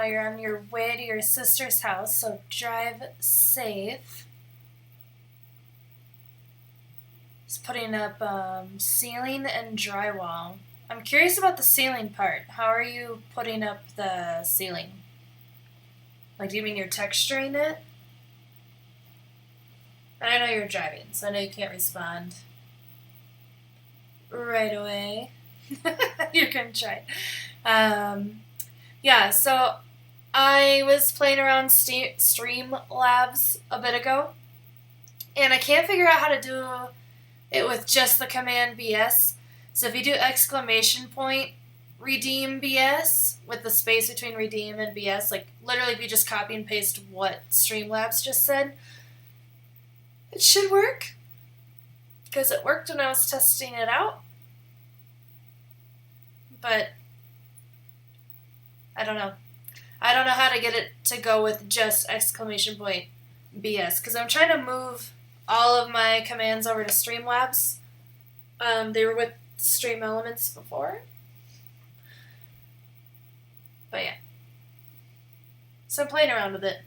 know you're on your way to your sister's house, so drive safe. Just putting up ceiling and drywall. I'm curious about the ceiling part. How are you putting up the ceiling? Like, do you mean you're texturing it? And I know you're driving, so I know you can't respond right away. You can try. Yeah, so I was playing around Streamlabs a bit ago, and I can't figure out how to do it with just the command BS. So if you do exclamation point redeem BS with the space between redeem and BS, like literally if you just copy and paste what Streamlabs just said, it should work. Because it worked when I was testing it out. But I don't know. I don't know how to get it to go with just exclamation point BS. Because I'm trying to move all of my commands over to Streamlabs. They were with Stream Elements before. But yeah. So I'm playing around with it.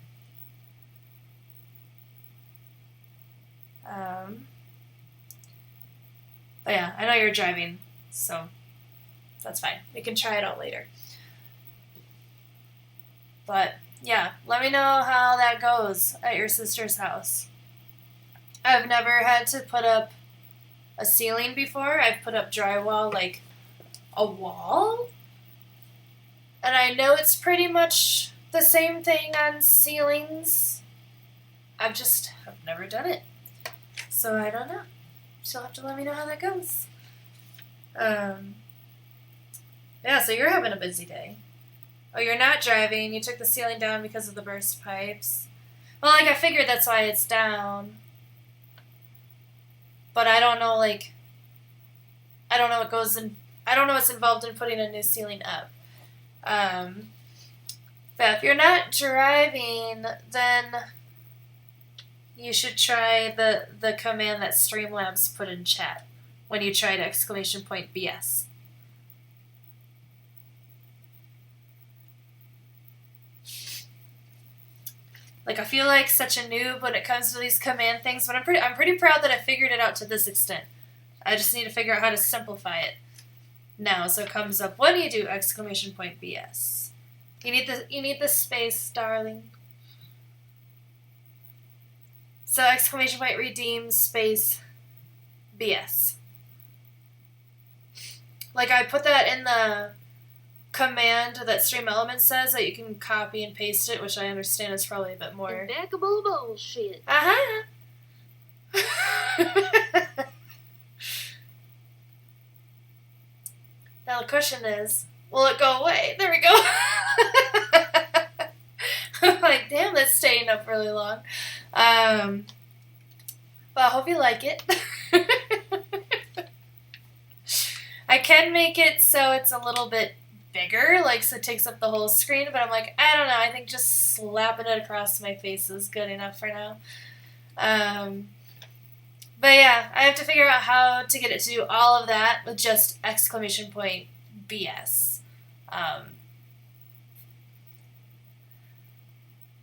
But yeah, I know you're driving, so that's fine. We can try it out later. But yeah, let me know how that goes at your sister's house. I've never had to put up a ceiling before. I've put up drywall, like a wall. And I know it's pretty much the same thing on ceilings. I've never done it. So I don't know. You'll have to let me know how that goes. Yeah, so you're having a busy day. Oh, you're not driving. You took the ceiling down because of the burst pipes. Well, like, I figured that's why it's down. But I don't know, like, I don't know what goes in, I don't know what's involved in putting a new ceiling up. But if you're not driving, then you should try the command that Streamlabs put in chat when you tried exclamation point BS. Like, I feel like such a noob when it comes to these command things, but I'm pretty proud that I figured it out to this extent. I just need to figure out how to simplify it now, so it comes up when you do exclamation point BS. You need the space, darling. So exclamation point redeem space BS. Like, I put that in the command that Stream Elements says that you can copy and paste it, which I understand is probably a bit more impeccable bullshit. Uh-huh. Now the question is, will it go away? There we go. I'm like, damn, that's staying up really long. But I hope you like it. I can make it so it's a little bit bigger, like, so it takes up the whole screen, but I'm like, I don't know, I think just slapping it across my face is good enough for now. But yeah, I have to figure out how to get it to do all of that with just exclamation point BS.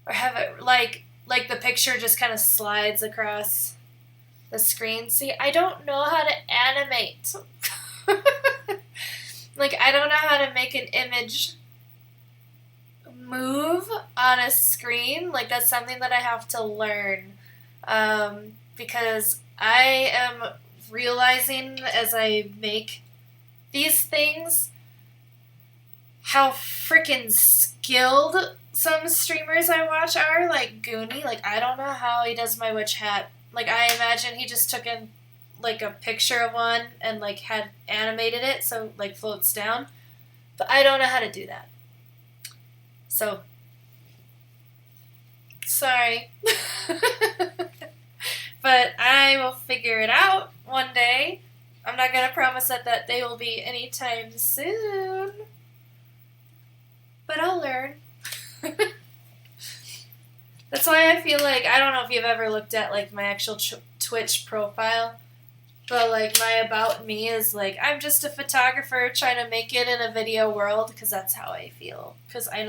Or have it, like the picture just kind of slides across the screen. See, I don't know how to animate. Like, I don't know how to make an image move on a screen. Like, that's something that I have to learn. Because I am realizing as I make these things how freaking skilled some streamers I watch are. Like Goonie. Like, I don't know how he does my witch hat. Like, I imagine he just took in like a picture of one and like had animated it so like floats down, but I don't know how to do that, so sorry. But I will figure it out one day. I'm not gonna promise that day will be anytime soon, but I'll learn. That's why I feel like, I don't know if you've ever looked at like my actual Twitch profile, but, like, my about me is, like, I'm just a photographer trying to make it in a video world, because that's how I feel. Because I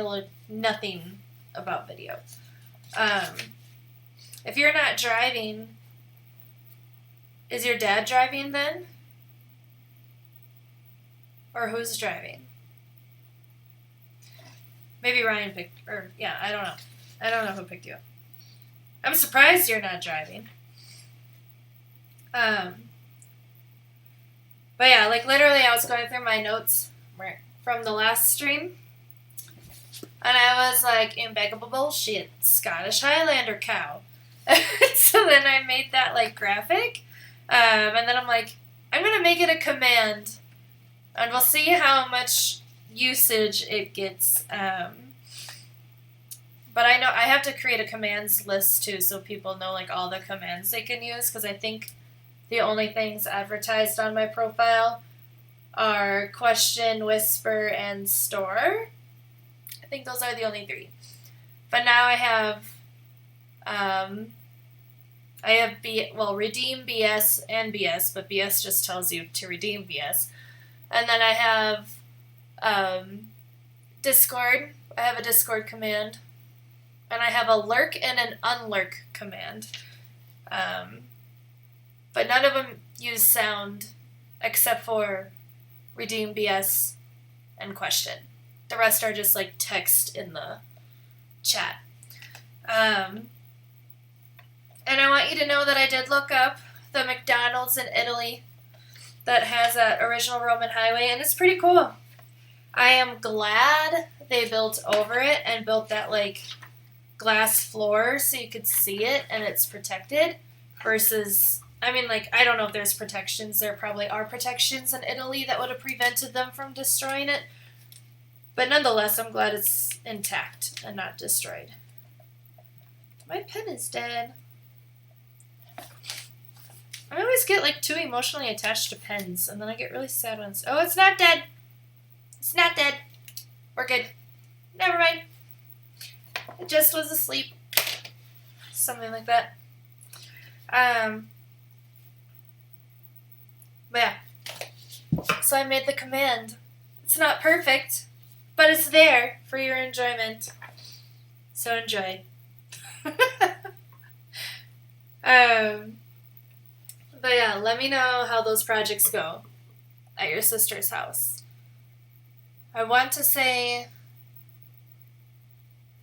nothing about video. If you're not driving, is your dad driving then? Or who's driving? Maybe Ryan picked, or yeah, I don't know. I don't know who picked you up. I'm surprised you're not driving. But yeah, like literally I was going through my notes from the last stream, and I was like, impeccable bullshit, Scottish Highlander cow. So then I made that like graphic, and then I'm like, I'm going to make it a command, and we'll see how much usage it gets. But I know I have to create a commands list too, so people know like all the commands they can use, because I think the only things advertised on my profile are question, whisper, and store. I think those are the only 3. But now I have redeem BS and BS, but BS just tells you to redeem BS. And then I have Discord. I have a Discord command. And I have a lurk and an unlurk command. But none of them use sound except for redeem BS and question. The rest are just like text in the chat. And I want you to know that I did look up the McDonald's in Italy that has that original Roman highway, and it's pretty cool. I am glad they built over it and built that like glass floor so you could see it and it's protected versus, I mean, like, I don't know if there's protections. There probably are protections in Italy that would have prevented them from destroying it. But nonetheless, I'm glad it's intact and not destroyed. My pen is dead. I always get like too emotionally attached to pens, and then I get really sad when it's, oh, it's not dead. It's not dead. We're good. Never mind. It just was asleep. Something like that. But yeah. So I made the command. It's not perfect, but it's there for your enjoyment. So enjoy. But yeah, let me know how those projects go at your sister's house. I want to say,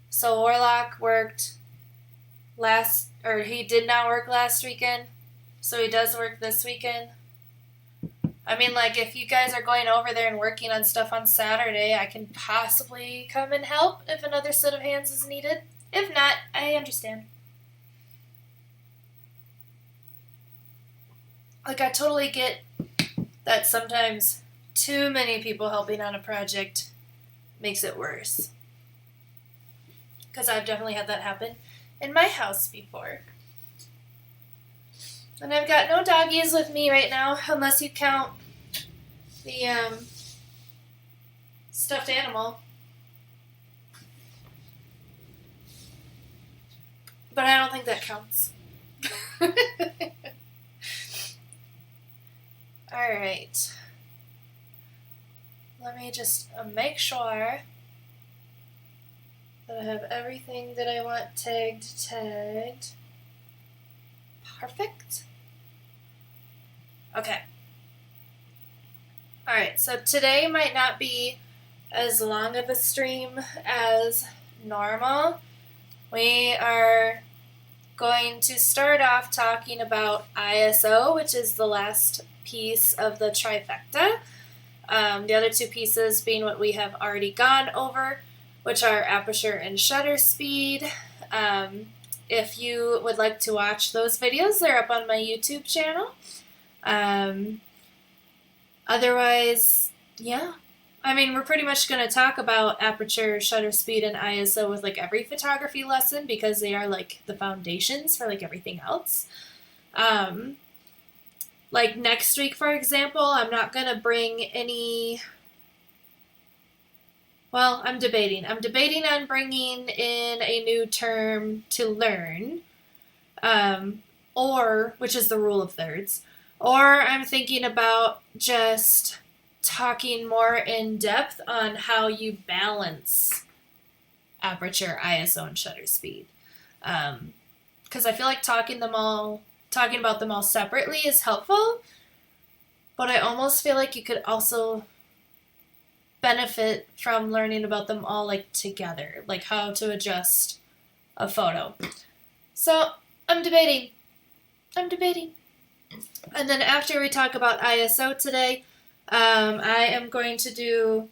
so Warlock worked he did not work last weekend, so he does work this weekend. I mean, like, if you guys are going over there and working on stuff on Saturday, I can possibly come and help if another set of hands is needed. If not, I understand. Like, I totally get that sometimes too many people helping on a project makes it worse. Because I've definitely had that happen in my house before. And I've got no doggies with me right now, unless you count the stuffed animal. But I don't think that counts. Alright. Let me just make sure that I have everything that I want tagged. Perfect. Okay. Alright, so today might not be as long of a stream as normal. We are going to start off talking about ISO, which is the last piece of the trifecta. The other 2 pieces being what we have already gone over, which are aperture and shutter speed. If you would like to watch those videos, they're up on my YouTube channel. Otherwise, yeah. I mean, we're pretty much going to talk about aperture, shutter speed, and ISO with like every photography lesson because they are like the foundations for like everything else. Like next week, for example, I'm not going to bring any... Well, I'm debating. I'm debating on bringing in a new term to learn, which is the rule of thirds, or I'm thinking about just talking more in depth on how you balance aperture, ISO, and shutter speed. Because I feel like talking about them all separately is helpful, but I almost feel like you could also benefit from learning about them all like together, like how to adjust a photo. So I'm debating. And then after we talk about ISO today, I am going to do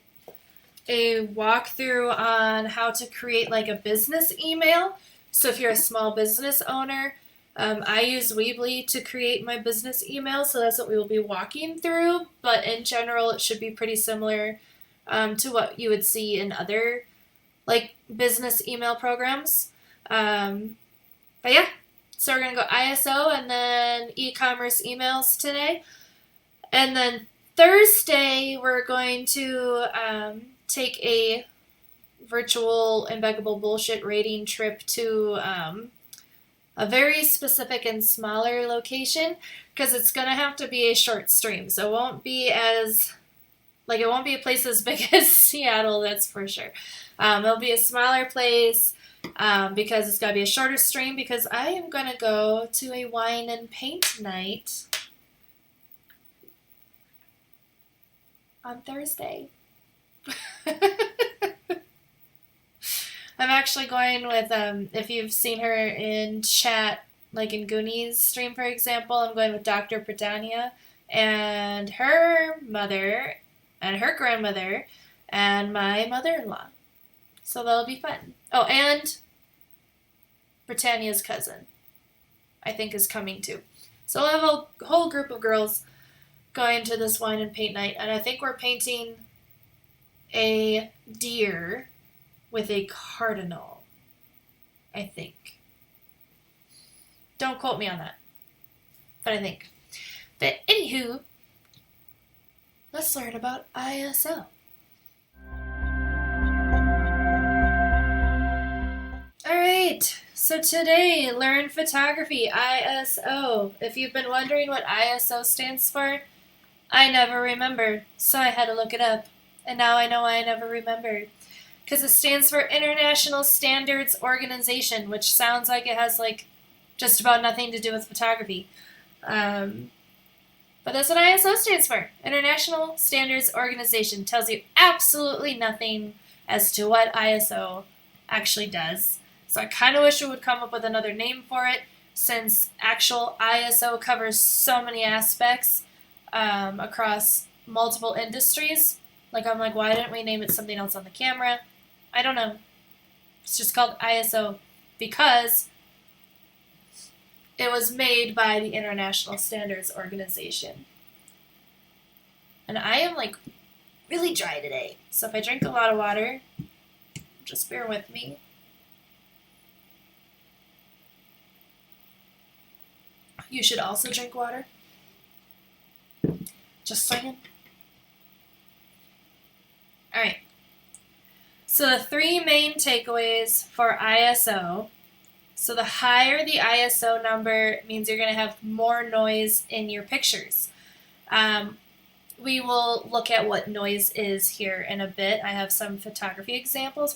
a walkthrough on how to create like a business email. So if you're a small business owner, I use Weebly to create my business email, so that's what we will be walking through. But in general, it should be pretty similar to what you would see in other like business email programs. But yeah, so we're gonna go ISO and then e-commerce emails today, and then Thursday we're going to take a virtual impeccable bullshit rating trip to a very specific and smaller location, because it's gonna have to be a short stream, so it won't be a place as big as Seattle, that's for sure. It'll be a smaller place because it's gotta be a shorter stream, because I am gonna go to a wine and paint night on Thursday. I'm actually going with, if you've seen her in chat, like in Goonies stream, for example, I'm going with Dr. Britannia and her mother and her grandmother and my mother-in-law. So that'll be fun. Oh, and Britannia's cousin, I think, is coming too. So we'll have a whole group of girls going to this wine and paint night, and I think we're painting a deer with a cardinal, I think. Don't quote me on that, but I think. But anywho, let's learn about ISO. Alright, so today, learn photography, ISO. If you've been wondering what ISO stands for, I never remembered, so I had to look it up. And now I know why I never remembered. Because it stands for International Standards Organization, which sounds like it has like just about nothing to do with photography. But that's what ISO stands for. International Standards Organization. Tells you absolutely nothing as to what ISO actually does. So I kind of wish we would come up with another name for it, since actual ISO covers so many aspects across multiple industries. Like, I'm like, why didn't we name it something else on the camera? I don't know. It's just called ISO because it was made by the International Standards Organization. And I am like really dry today. So if I drink a lot of water, just bear with me. You should also drink water. Just saying. Alright. So the three main takeaways for ISO. So the higher the ISO number means you're going to have more noise in your pictures. We will look at what noise is here in a bit. I have some photograph examples.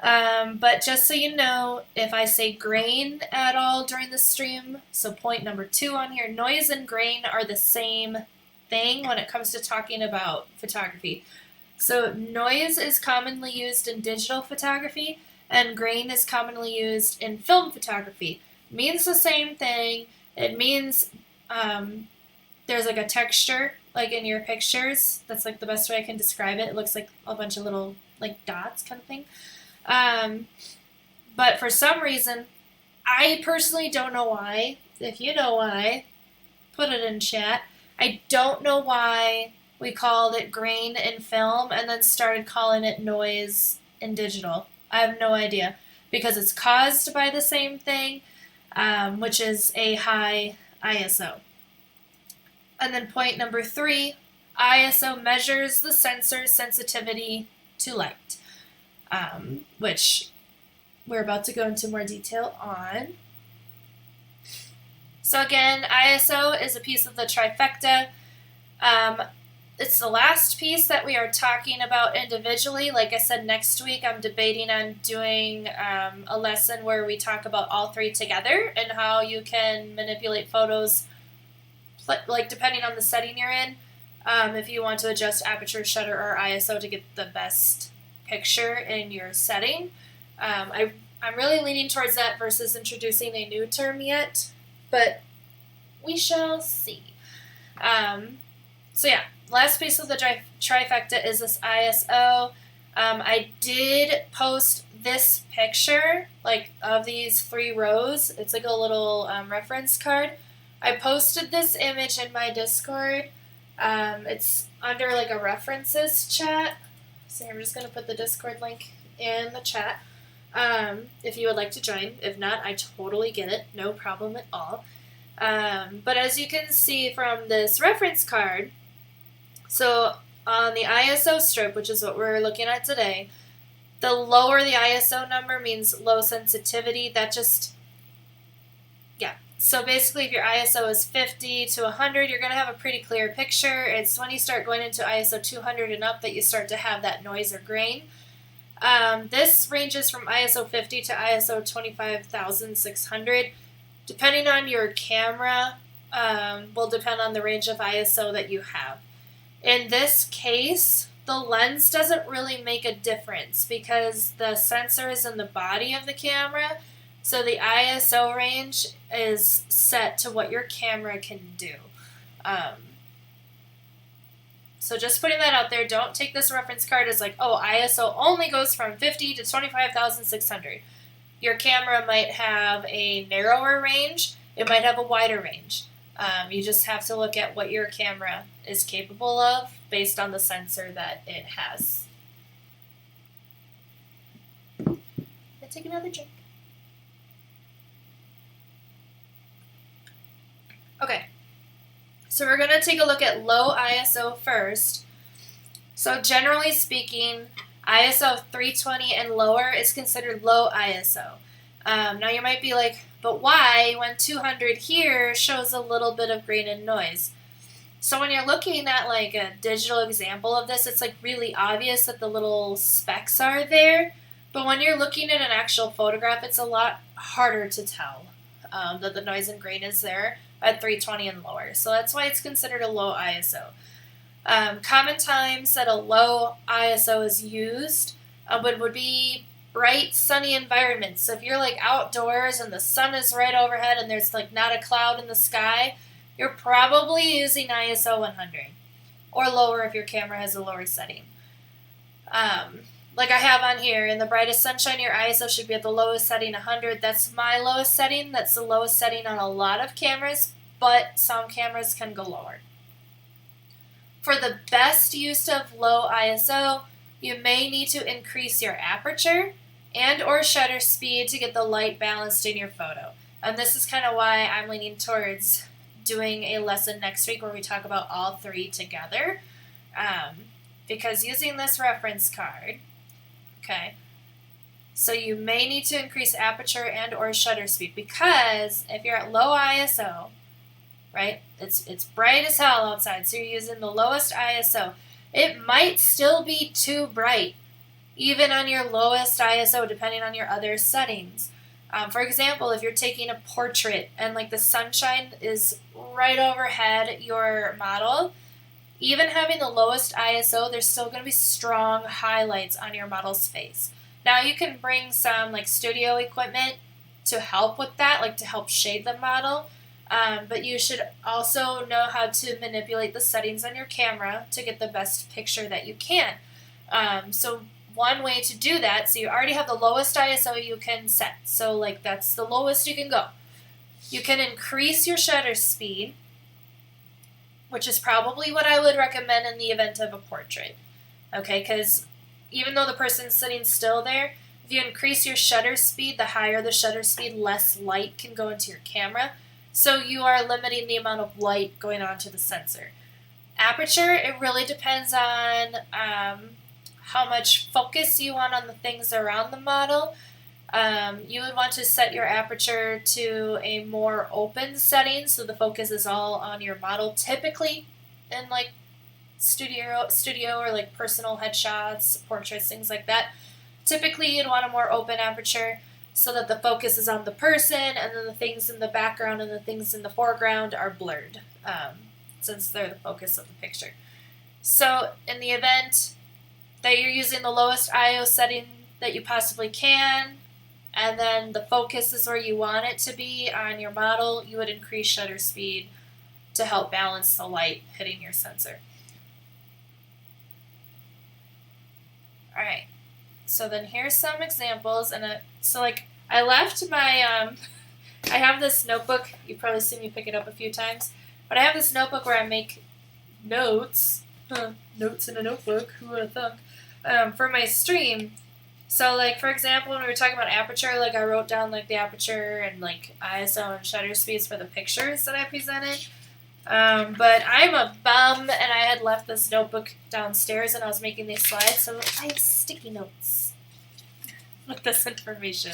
But just so you know, if I say grain at all during the stream, so point number 2 on here, noise and grain are the same thing when it comes to talking about photography. So noise is commonly used in digital photography, and grain is commonly used in film photography. It means the same thing. It means there's like a texture, like in your pictures. That's like the best way I can describe it. It looks like a bunch of little like dots kind of thing. But for some reason, I personally don't know why. If you know why, put it in chat. I don't know why we called it grain in film and then started calling it noise in digital. I have no idea. Because it's caused by the same thing, which is a high ISO. And then point number 3, ISO measures the sensor's sensitivity to light, which we're about to go into more detail on. So again, ISO is a piece of the trifecta. it's the last piece that we are talking about individually. Like I said, next week I'm debating on doing a lesson where we talk about all three together and how you can manipulate photos, like depending on the setting you're in. If you want to adjust aperture, shutter, or ISO to get the best picture in your setting. I'm really leaning towards that versus introducing a new term yet, but we shall see. So yeah, last piece of the trifecta is this ISO. I did post this picture, like of these 3 rows. It's like a little reference card. I posted this image in my Discord. It's under like a references chat. So I'm just going to put the Discord link in the chat if you would like to join. If not, I totally get it. No problem at all. But as you can see from this reference card, so on the ISO strip, which is what we're looking at today, the lower the ISO number means low sensitivity. That just, yeah. So basically, if your ISO is 50 to 100, you're going to have a pretty clear picture. It's when you start going into ISO 200 and up that you start to have that noise or grain. This ranges from ISO 50 to ISO 25,600. Depending on your camera, will depend on the range of ISO that you have. In this case, the lens doesn't really make a difference because the sensor is in the body of the camera, so the ISO range is set to what your camera can do. So just putting that out there, don't take this reference card as like, oh, ISO only goes from 50 to 25,600. Your camera might have a narrower range, it might have a wider range. You just have to look at what your camera is capable of based on the sensor that it has. Let's take another drink. Okay, so we're going to take a look at low ISO first. So generally speaking, ISO 320 and lower is considered low ISO. Now you might be like, but why when 200 here shows a little bit of grain and noise? So when you're looking at like a digital example of this, it's like really obvious that the little specks are there. But when you're looking at an actual photograph, it's a lot harder to tell that the noise and grain is there at 320 and lower. So that's why it's considered a low ISO. Common times that a low ISO is used would be bright, sunny environments. So if you're like outdoors and the sun is right overhead and there's like not a cloud in the sky, you're probably using ISO 100 or lower if your camera has a lower setting. Like I have on here, in the brightest sunshine, your ISO should be at the lowest setting, 100. That's my lowest setting. That's the lowest setting on a lot of cameras, but some cameras can go lower. For the best use of low ISO, you may need to increase your aperture and or shutter speed to get the light balanced in your photo. And this is kind of why I'm leaning towards doing a lesson next week where we talk about all 3 together. Because using this reference card, okay, so you may need to increase aperture and or shutter speed because if you're at low ISO, right, it's bright as hell outside, so you're using the lowest ISO. It might still be too bright, even on your lowest ISO, depending on your other settings. For example, if you're taking a portrait and like the sunshine is right overhead your model, even having the lowest ISO, there's still going to be strong highlights on your model's face. Now you can bring some like studio equipment to help with that, like to help shade the model. But you should also know how to manipulate the settings on your camera to get the best picture that you can. So one way to do that, so you already have the lowest ISO you can set. So like that's the lowest you can go. You can increase your shutter speed, which is probably what I would recommend in the event of a portrait. Okay, because even though the person's sitting still there, if you increase your shutter speed, the higher the shutter speed, less light can go into your camera. So you are limiting the amount of light going onto the sensor. Aperture, it really depends on how much focus you want on the things around the model. You would want to set your aperture to a more open setting so the focus is all on your model. Typically, in like studio or like personal headshots, portraits, things like that. Typically, you'd want a more open aperture so that the focus is on the person, and then the things in the background and the things in the foreground are blurred, since they're the focus of the picture. So, in the event that you're using the lowest ISO setting that you possibly can, and then the focus is where you want it to be on your model, you would increase shutter speed to help balance the light hitting your sensor. Alright, so then here's some examples, and so like I left my, I have this notebook, you've probably seen me pick it up a few times, but I have this notebook where I make notes, notes in a notebook, who would have thunk, for my stream. So, like, for example, when we were talking about aperture, like, I wrote down, like, the aperture and, like, ISO and shutter speeds for the pictures that I presented. But I'm a bum, and I had left this notebook downstairs, and I was making these slides, so I have sticky notes with this information.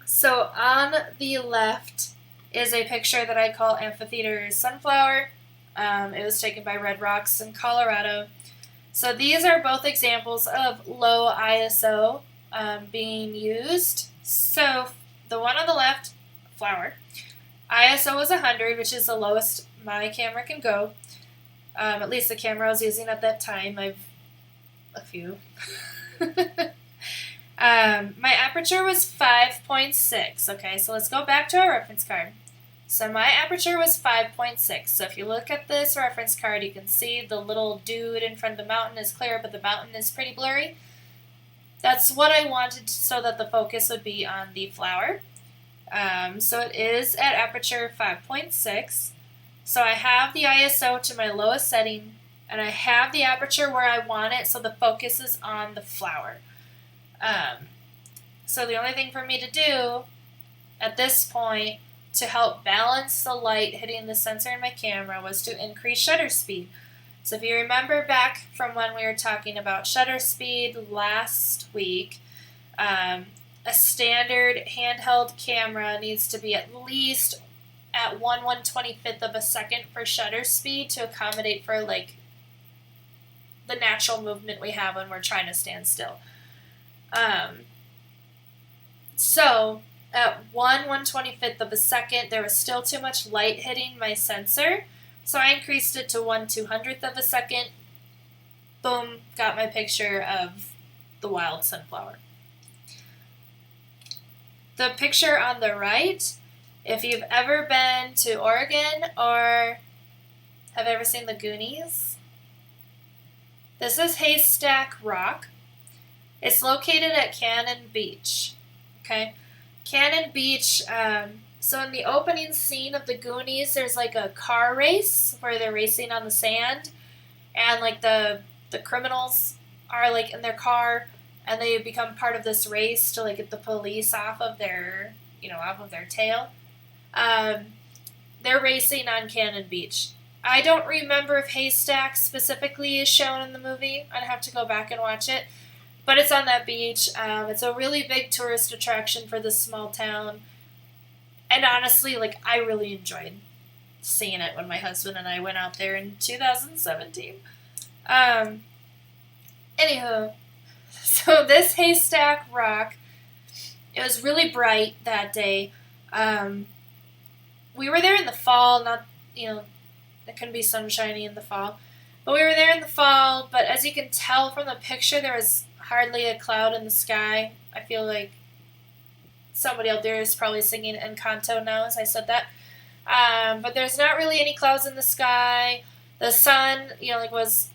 So, on the left is a picture that I call Amphitheater Sunflower. It was taken by Red Rocks in Colorado. So these are both examples of low ISO being used. So the one on the left, flower, ISO is 100, which is the lowest my camera can go. At least the camera I was using at that time. I've a few. My aperture was 5.6. Okay, so let's go back to our reference card. So my aperture was 5.6. So if you look at this reference card, you can see the little dude in front of the mountain is clear, but the mountain is pretty blurry. That's what I wanted so that the focus would be on the flower. So it is at aperture 5.6. So I have the ISO to my lowest setting, and I have the aperture where I want it so the focus is on the flower. So the only thing for me to do at this point to help balance the light hitting the sensor in my camera was to increase shutter speed. So if you remember back from when we were talking about shutter speed last week, a standard handheld camera needs to be at least at 1/125th of a second for shutter speed to accommodate for like the natural movement we have when we're trying to stand still. So at 1/125th of a second, there was still too much light hitting my sensor, so I increased it to 1/200th of a second. Boom, got my picture of the wild sunflower. The picture on the right, if you've ever been to Oregon or have ever seen the Goonies, this is Haystack Rock. It's located at Cannon Beach. Okay, Cannon Beach. So in the opening scene of the Goonies, there's like a car race where they're racing on the sand, and like the criminals are like in their car, and they become part of this race to like get the police off of their tail. They're racing on Cannon Beach. I don't remember if Haystack specifically is shown in the movie. I'd have to go back and watch it. But it's on that beach. It's a really big tourist attraction for this small town. And honestly, like, I really enjoyed seeing it when my husband and I went out there in 2017. Anywho, so this Haystack Rock, it was really bright that day. We were there in the fall, it couldn't be sunshiny in the fall. But we were there in the fall, but as you can tell from the picture, there was hardly a cloud in the sky. I feel like somebody out there is probably singing Encanto now as I said that. But there's not really any clouds in the sky. The sun,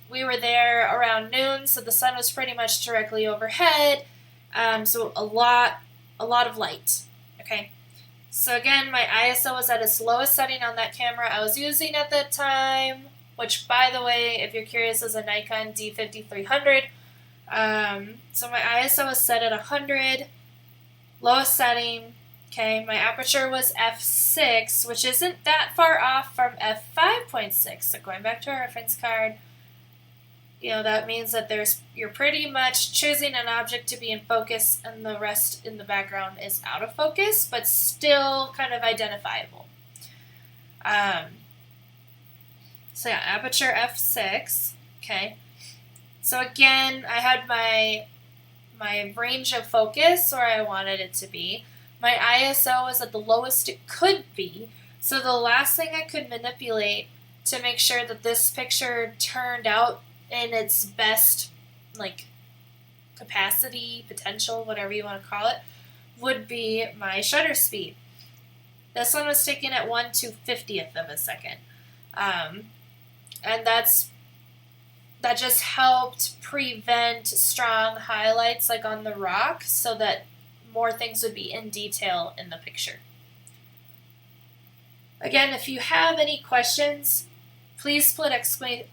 we were there around noon, so the sun was pretty much directly overhead. So a lot of light. Okay. So again, my ISO was at its lowest setting on that camera I was using at that time, which, by the way, if you're curious, is a Nikon D5300. So my ISO was set at 100, lowest setting. Okay, my aperture was f6, which isn't that far off from f5.6. So going back to our reference card, that means that you're pretty much choosing an object to be in focus, and the rest in the background is out of focus, but still kind of identifiable. So yeah, aperture f6. Okay. So again, I had my range of focus where I wanted it to be. My ISO was at the lowest it could be. So the last thing I could manipulate to make sure that this picture turned out in its best, like, capacity, potential, whatever you want to call it, would be my shutter speed. This one was taken at 1/250th of a second. And that just helped prevent strong highlights like on the rock so that more things would be in detail in the picture. Again, if you have any questions, please put exclamation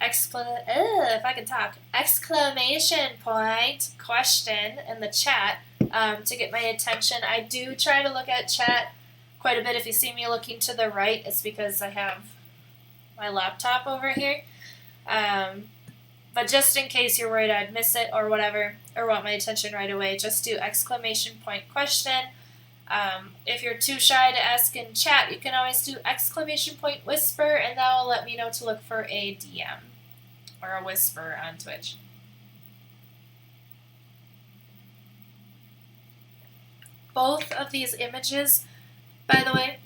point question in the chat to get my attention. I do try to look at chat quite a bit. If you see me looking to the right, it's because I have my laptop over here. But just in case you're worried I'd miss it or whatever, or want my attention right away, just do exclamation point question. If you're too shy to ask in chat, you can always do exclamation point whisper, and that will let me know to look for a DM or a whisper on Twitch. Both of these images, by the way,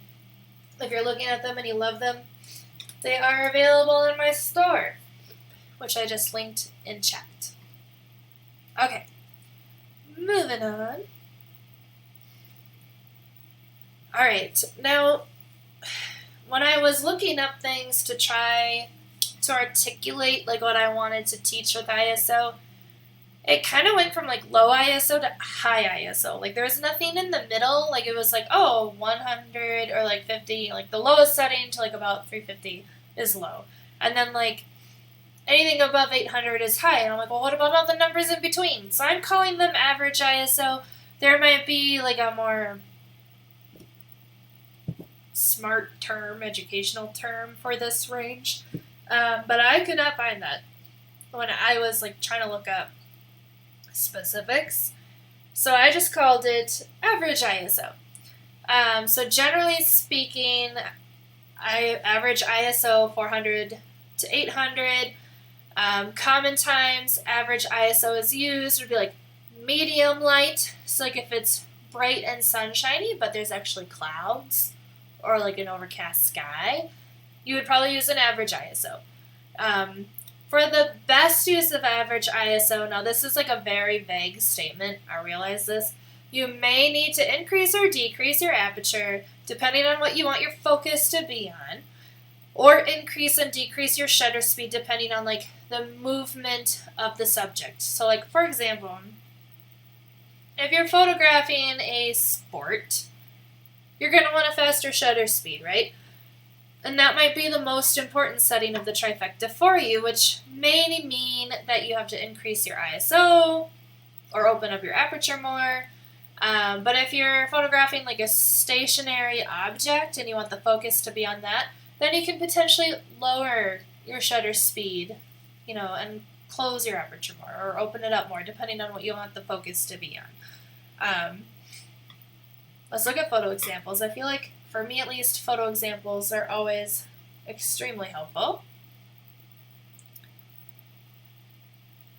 if you're looking at them and you love them, they are available in my store, which I just linked in chat. Okay, moving on. Alright, now, when I was looking up things to try to articulate like what I wanted to teach with ISO, it kind of went from like low ISO to high ISO. Like there was nothing in the middle. Like it was like, 100 or like 50, like the lowest setting to like about 350 is low. And then like anything above 800 is high. And I'm like, well, what about all the numbers in between? So I'm calling them average ISO. There might be like a more smart term, educational term for this range. But I could not find that when I was like trying to look up specifics. So I just called it average ISO. So generally speaking, I average ISO 400 to 800. Common times average ISO is used would be like medium light. So like if it's bright and sunshiny, but there's actually clouds or like an overcast sky, you would probably use an average ISO. For the best use of average ISO, now this is like a very vague statement, I realize this, you may need to increase or decrease your aperture depending on what you want your focus to be on, or increase and decrease your shutter speed depending on like the movement of the subject. So like for example, if you're photographing a sport, you're going to want a faster shutter speed, right? And that might be the most important setting of the trifecta for you, which may mean that you have to increase your ISO or open up your aperture more. But if you're photographing like a stationary object and you want the focus to be on that, then you can potentially lower your shutter speed, and close your aperture more or open it up more, depending on what you want the focus to be on. Let's look at photo examples. I feel like, for me at least, photo examples are always extremely helpful.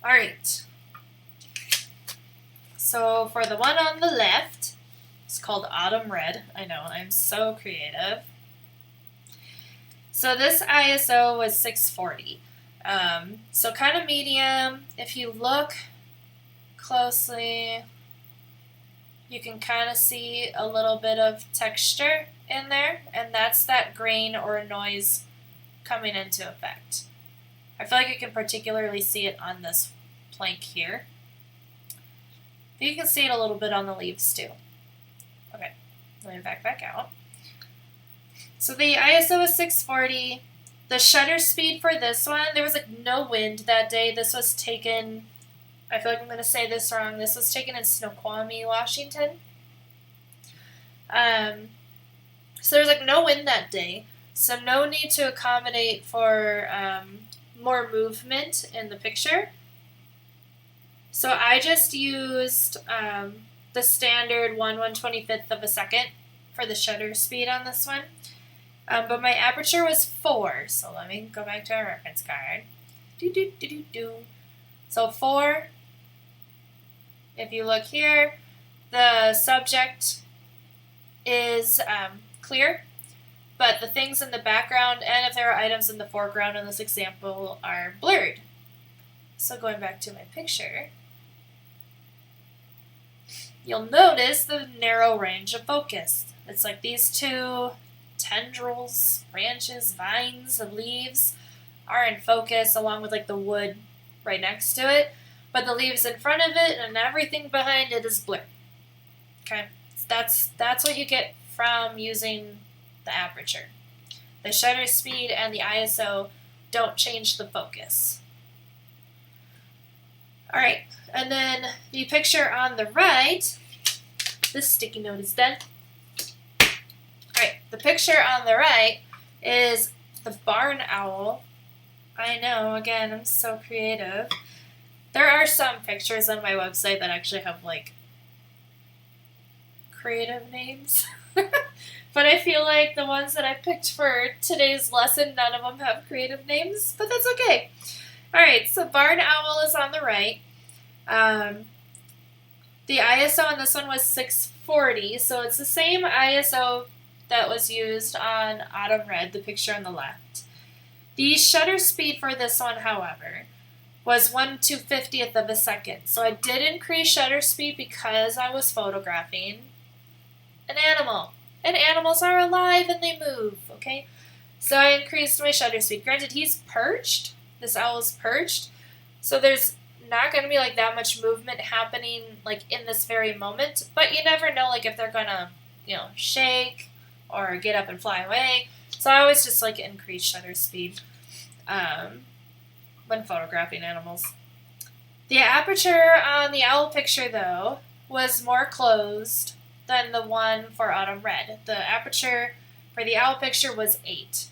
Alright. So for the one on the left, it's called Autumn Red. I know, I'm so creative. So this ISO was 640. So kind of medium. If you look closely, you can kind of see a little bit of texture in there, and that's that grain or noise coming into effect. I feel like you can particularly see it on this plank here. But you can see it a little bit on the leaves too. Okay, let me back out. So the ISO is 640. The shutter speed for this one, there was like no wind that day. This was taken, I feel like I'm going to say this wrong, this was taken in Snoqualmie, Washington. So there's like no wind that day, so no need to accommodate for more movement in the picture. So I just used the standard 1/125th of a second for the shutter speed on this one. But my aperture was 4, so let me go back to our reference card. So 4, if you look here, the subject is clear, but the things in the background and if there are items in the foreground in this example are blurred. So going back to my picture, you'll notice the narrow range of focus. It's like these two tendrils, branches, vines of leaves are in focus along with like the wood right next to it, but the leaves in front of it and everything behind it is blurred. Okay, that's what you get from using the aperture. The shutter speed and the ISO don't change the focus. Alright, and then the picture on the right, this sticky note is done. Alright, the picture on the right is the barn owl. I know, again, I'm so creative. There are some pictures on my website that actually have like creative names. But I feel like the ones that I picked for today's lesson, none of them have creative names, but that's okay. Alright, so barn owl is on the right. The ISO on this one was 640, so it's the same ISO that was used on Autumn Red, the picture on the left. The shutter speed for this one, however, was 1/250th of a second. So I did increase shutter speed because I was photographing an animal. And animals are alive and they move, okay? So I increased my shutter speed. Granted, he's perched. This owl is perched. So there's not going to be like that much movement happening like in this very moment. But you never know like if they're going to, shake or get up and fly away. So I always just like increase shutter speed when photographing animals. The aperture on the owl picture, though, was more closed than the one for Autumn Red. The aperture for the owl picture was 8.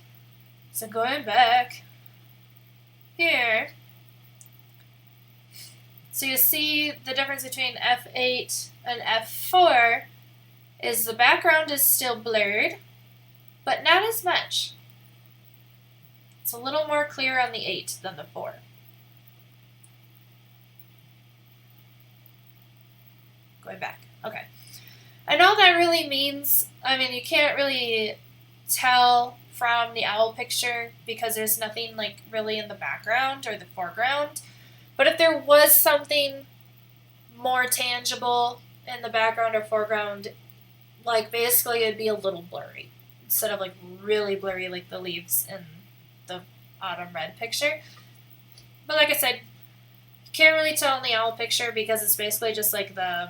So going back here, so you see the difference between f8 and f4 is the background is still blurred, but not as much. It's a little more clear on the 8 than the 4. Going back. Okay. And all that really means, you can't really tell from the owl picture because there's nothing like really in the background or the foreground. But if there was something more tangible in the background or foreground, like basically it'd be a little blurry instead of like really blurry like the leaves in the Autumn Red picture. But like I said, you can't really tell in the owl picture because it's basically just like the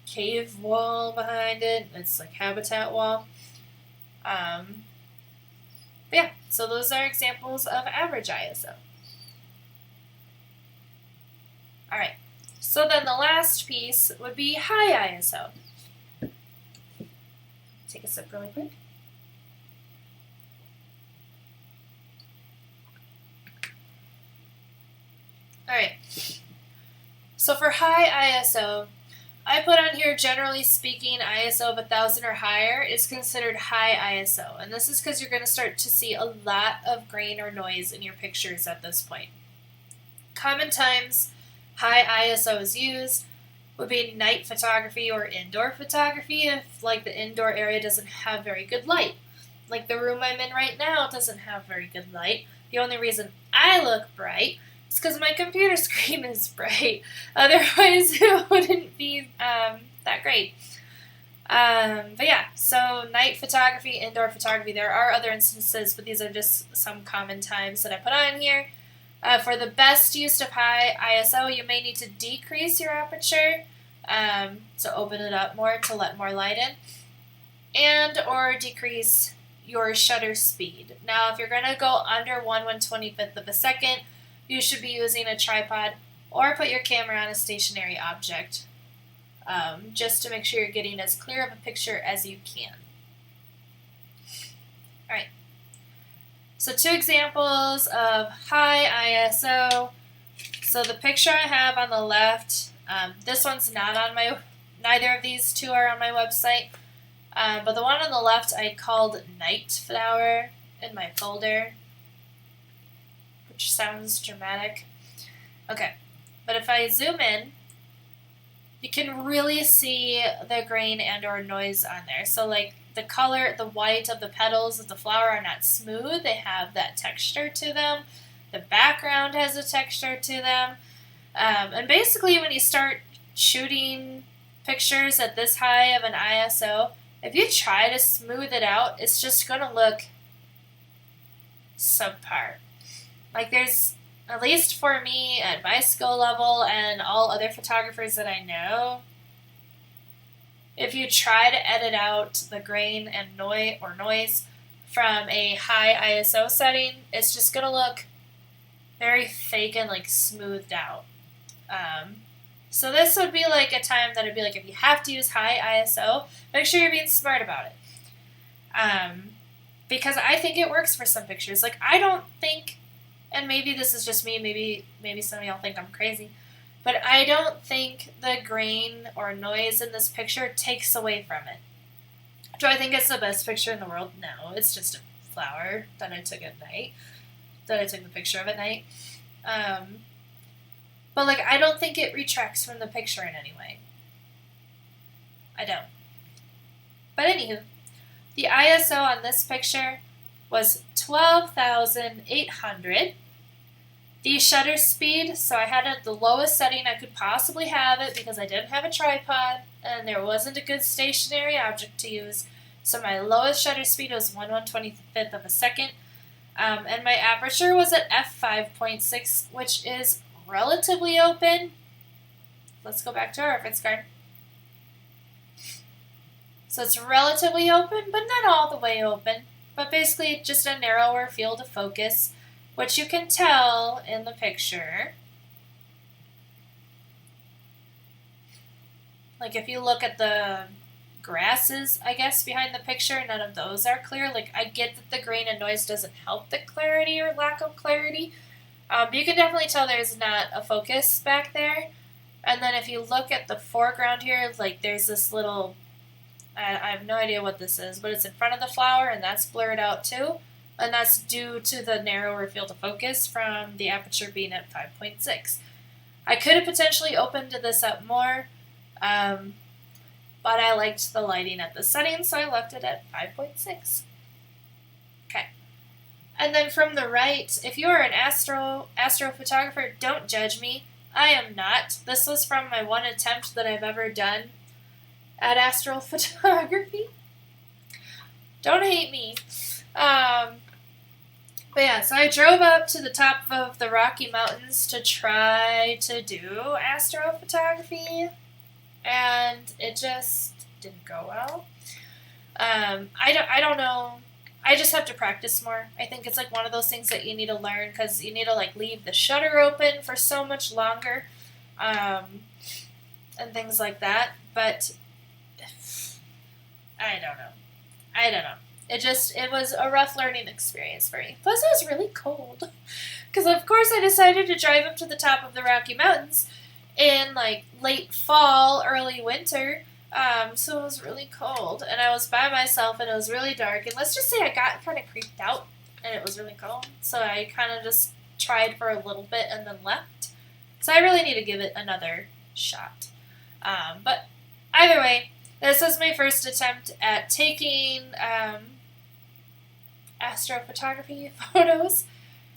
cave wall behind it. It's like habitat wall. But yeah, so those are examples of average ISO. Alright, so then the last piece would be high ISO. Take a sip really quick. Alright, so for high ISO, I put on here, generally speaking, ISO of 1000 or higher is considered high ISO. And this is because you're going to start to see a lot of grain or noise in your pictures at this point. Common times high ISO is used would be night photography or indoor photography if like the indoor area doesn't have very good light. Like the room I'm in right now doesn't have very good light. The only reason I look bright is because my computer screen is bright. Otherwise it wouldn't be that great. But yeah, so night photography, indoor photography, there are other instances, but these are just some common times that I put on here. For the best use of high ISO, you may need to decrease your aperture, so open it up more to let more light in, and or decrease your shutter speed. Now, if you're going to go under 1/125th of a second, you should be using a tripod or put your camera on a stationary object, just to make sure you're getting as clear of a picture as you can. Alright. So 2 examples of high ISO. So the picture I have on the left, this one's not on my, neither of these two are on my website. But the one on the left I called Night Flower in my folder, which sounds dramatic. Okay, but if I zoom in, you can really see the grain and or noise on there. So like the color, the white of the petals of the flower are not smooth. They have that texture to them. The background has a texture to them. And basically when you start shooting pictures at this high of an ISO, if you try to smooth it out, it's just going to look subpar. Like there's, at least for me at my skill level and all other photographers that I know, if you try to edit out the grain and noise from a high ISO setting, it's just going to look very fake and like smoothed out. So this would be like a time that it'd be like, if you have to use high ISO, make sure you're being smart about it. Because I think it works for some pictures. Like I don't think, and maybe this is just me, maybe some of y'all think I'm crazy, but I don't think the grain or noise in this picture takes away from it. Do I think it's the best picture in the world? No, it's just a flower that I took at night, that I took the picture of at night. But like I don't think it retracts from the picture in any way. I don't. But anywho, the ISO on this picture was 12,800. The shutter speed, so I had it at the lowest setting I could possibly have it because I didn't have a tripod and there wasn't a good stationary object to use. So my lowest shutter speed was 1/125th of a second. And my aperture was at f5.6, which is relatively open. Let's go back to our reference card. So it's relatively open, but not all the way open. But basically just a narrower field of focus, which you can tell in the picture. Like if you look at the grasses, I guess, behind the picture, none of those are clear. Like I get that the grain and noise doesn't help the clarity or lack of clarity. You can definitely tell there's not a focus back there. And then if you look at the foreground here, like there's this little, I have no idea what this is, but it's in front of the flower and that's blurred out too. And that's due to the narrower field of focus from the aperture being at 5.6. I could have potentially opened this up more, but I liked the lighting at the setting, so I left it at 5.6. Okay. And then from the right, if you are an astrophotographer, don't judge me. I am not. This was from my one attempt that I've ever done at astrophotography. Don't hate me. But yeah, so I drove up to the top of the Rocky Mountains to try to do astrophotography, and it just didn't go well. I don't know. I just have to practice more. I think it's like one of those things that you need to learn because you need to like leave the shutter open for so much longer, and things like that. But I don't know. It was a rough learning experience for me. Plus, it was really cold. Because, of course, I decided to drive up to the top of the Rocky Mountains in, like, late fall, early winter. So it was really cold. And I was by myself, and it was really dark. And let's just say I got kind of creeped out, and it was really cold. So I kind of just tried for a little bit and then left. So I really need to give it another shot. But either way, this was my first attempt at taking astrophotography photos,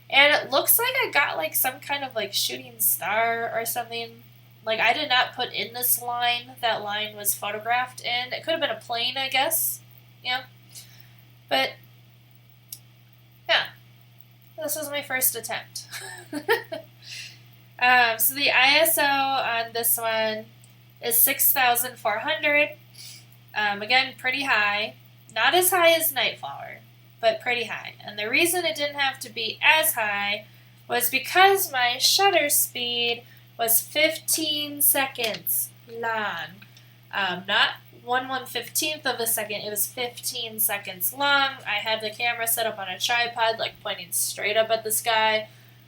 and it looks like I got like some kind of like shooting star or something. Like I did not put in this line. That line was photographed in. It could have been a plane, I guess. Yeah. But yeah, this was my first attempt. So the ISO on this one is 6,400. Again, pretty high. Not as high as Nightflower, but pretty high. And the reason it didn't have to be as high was because my shutter speed was 15 seconds long. Not 1/115th of a second, it was 15 seconds long. I had the camera set up on a tripod, like pointing straight up at the sky.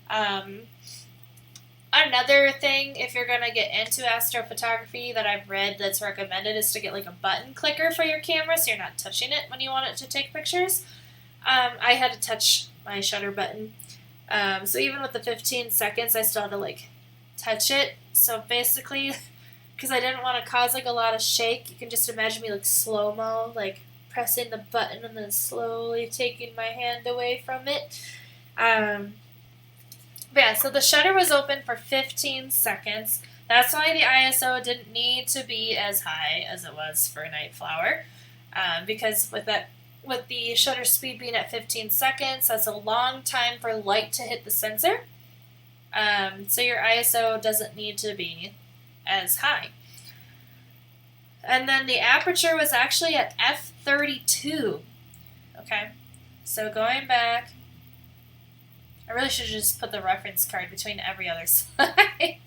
I Another thing, if you're going to get into astrophotography that I've read that's recommended, is to get like a button clicker for your camera so you're not touching it when you want it to take pictures. I had to touch my shutter button. So even with the 15 seconds, I still had to like touch it. So basically, because I didn't want to cause like a lot of shake, you can just imagine me like slow-mo, like pressing the button and then slowly taking my hand away from it. But yeah, so the shutter was open for 15 seconds. That's why the ISO didn't need to be as high as it was for Night Flower, because with the shutter speed being at 15 seconds, that's a long time for light to hit the sensor. So your ISO doesn't need to be as high. And then the aperture was actually at f32. Okay, so going back, I really should have just put the reference card between every other slide.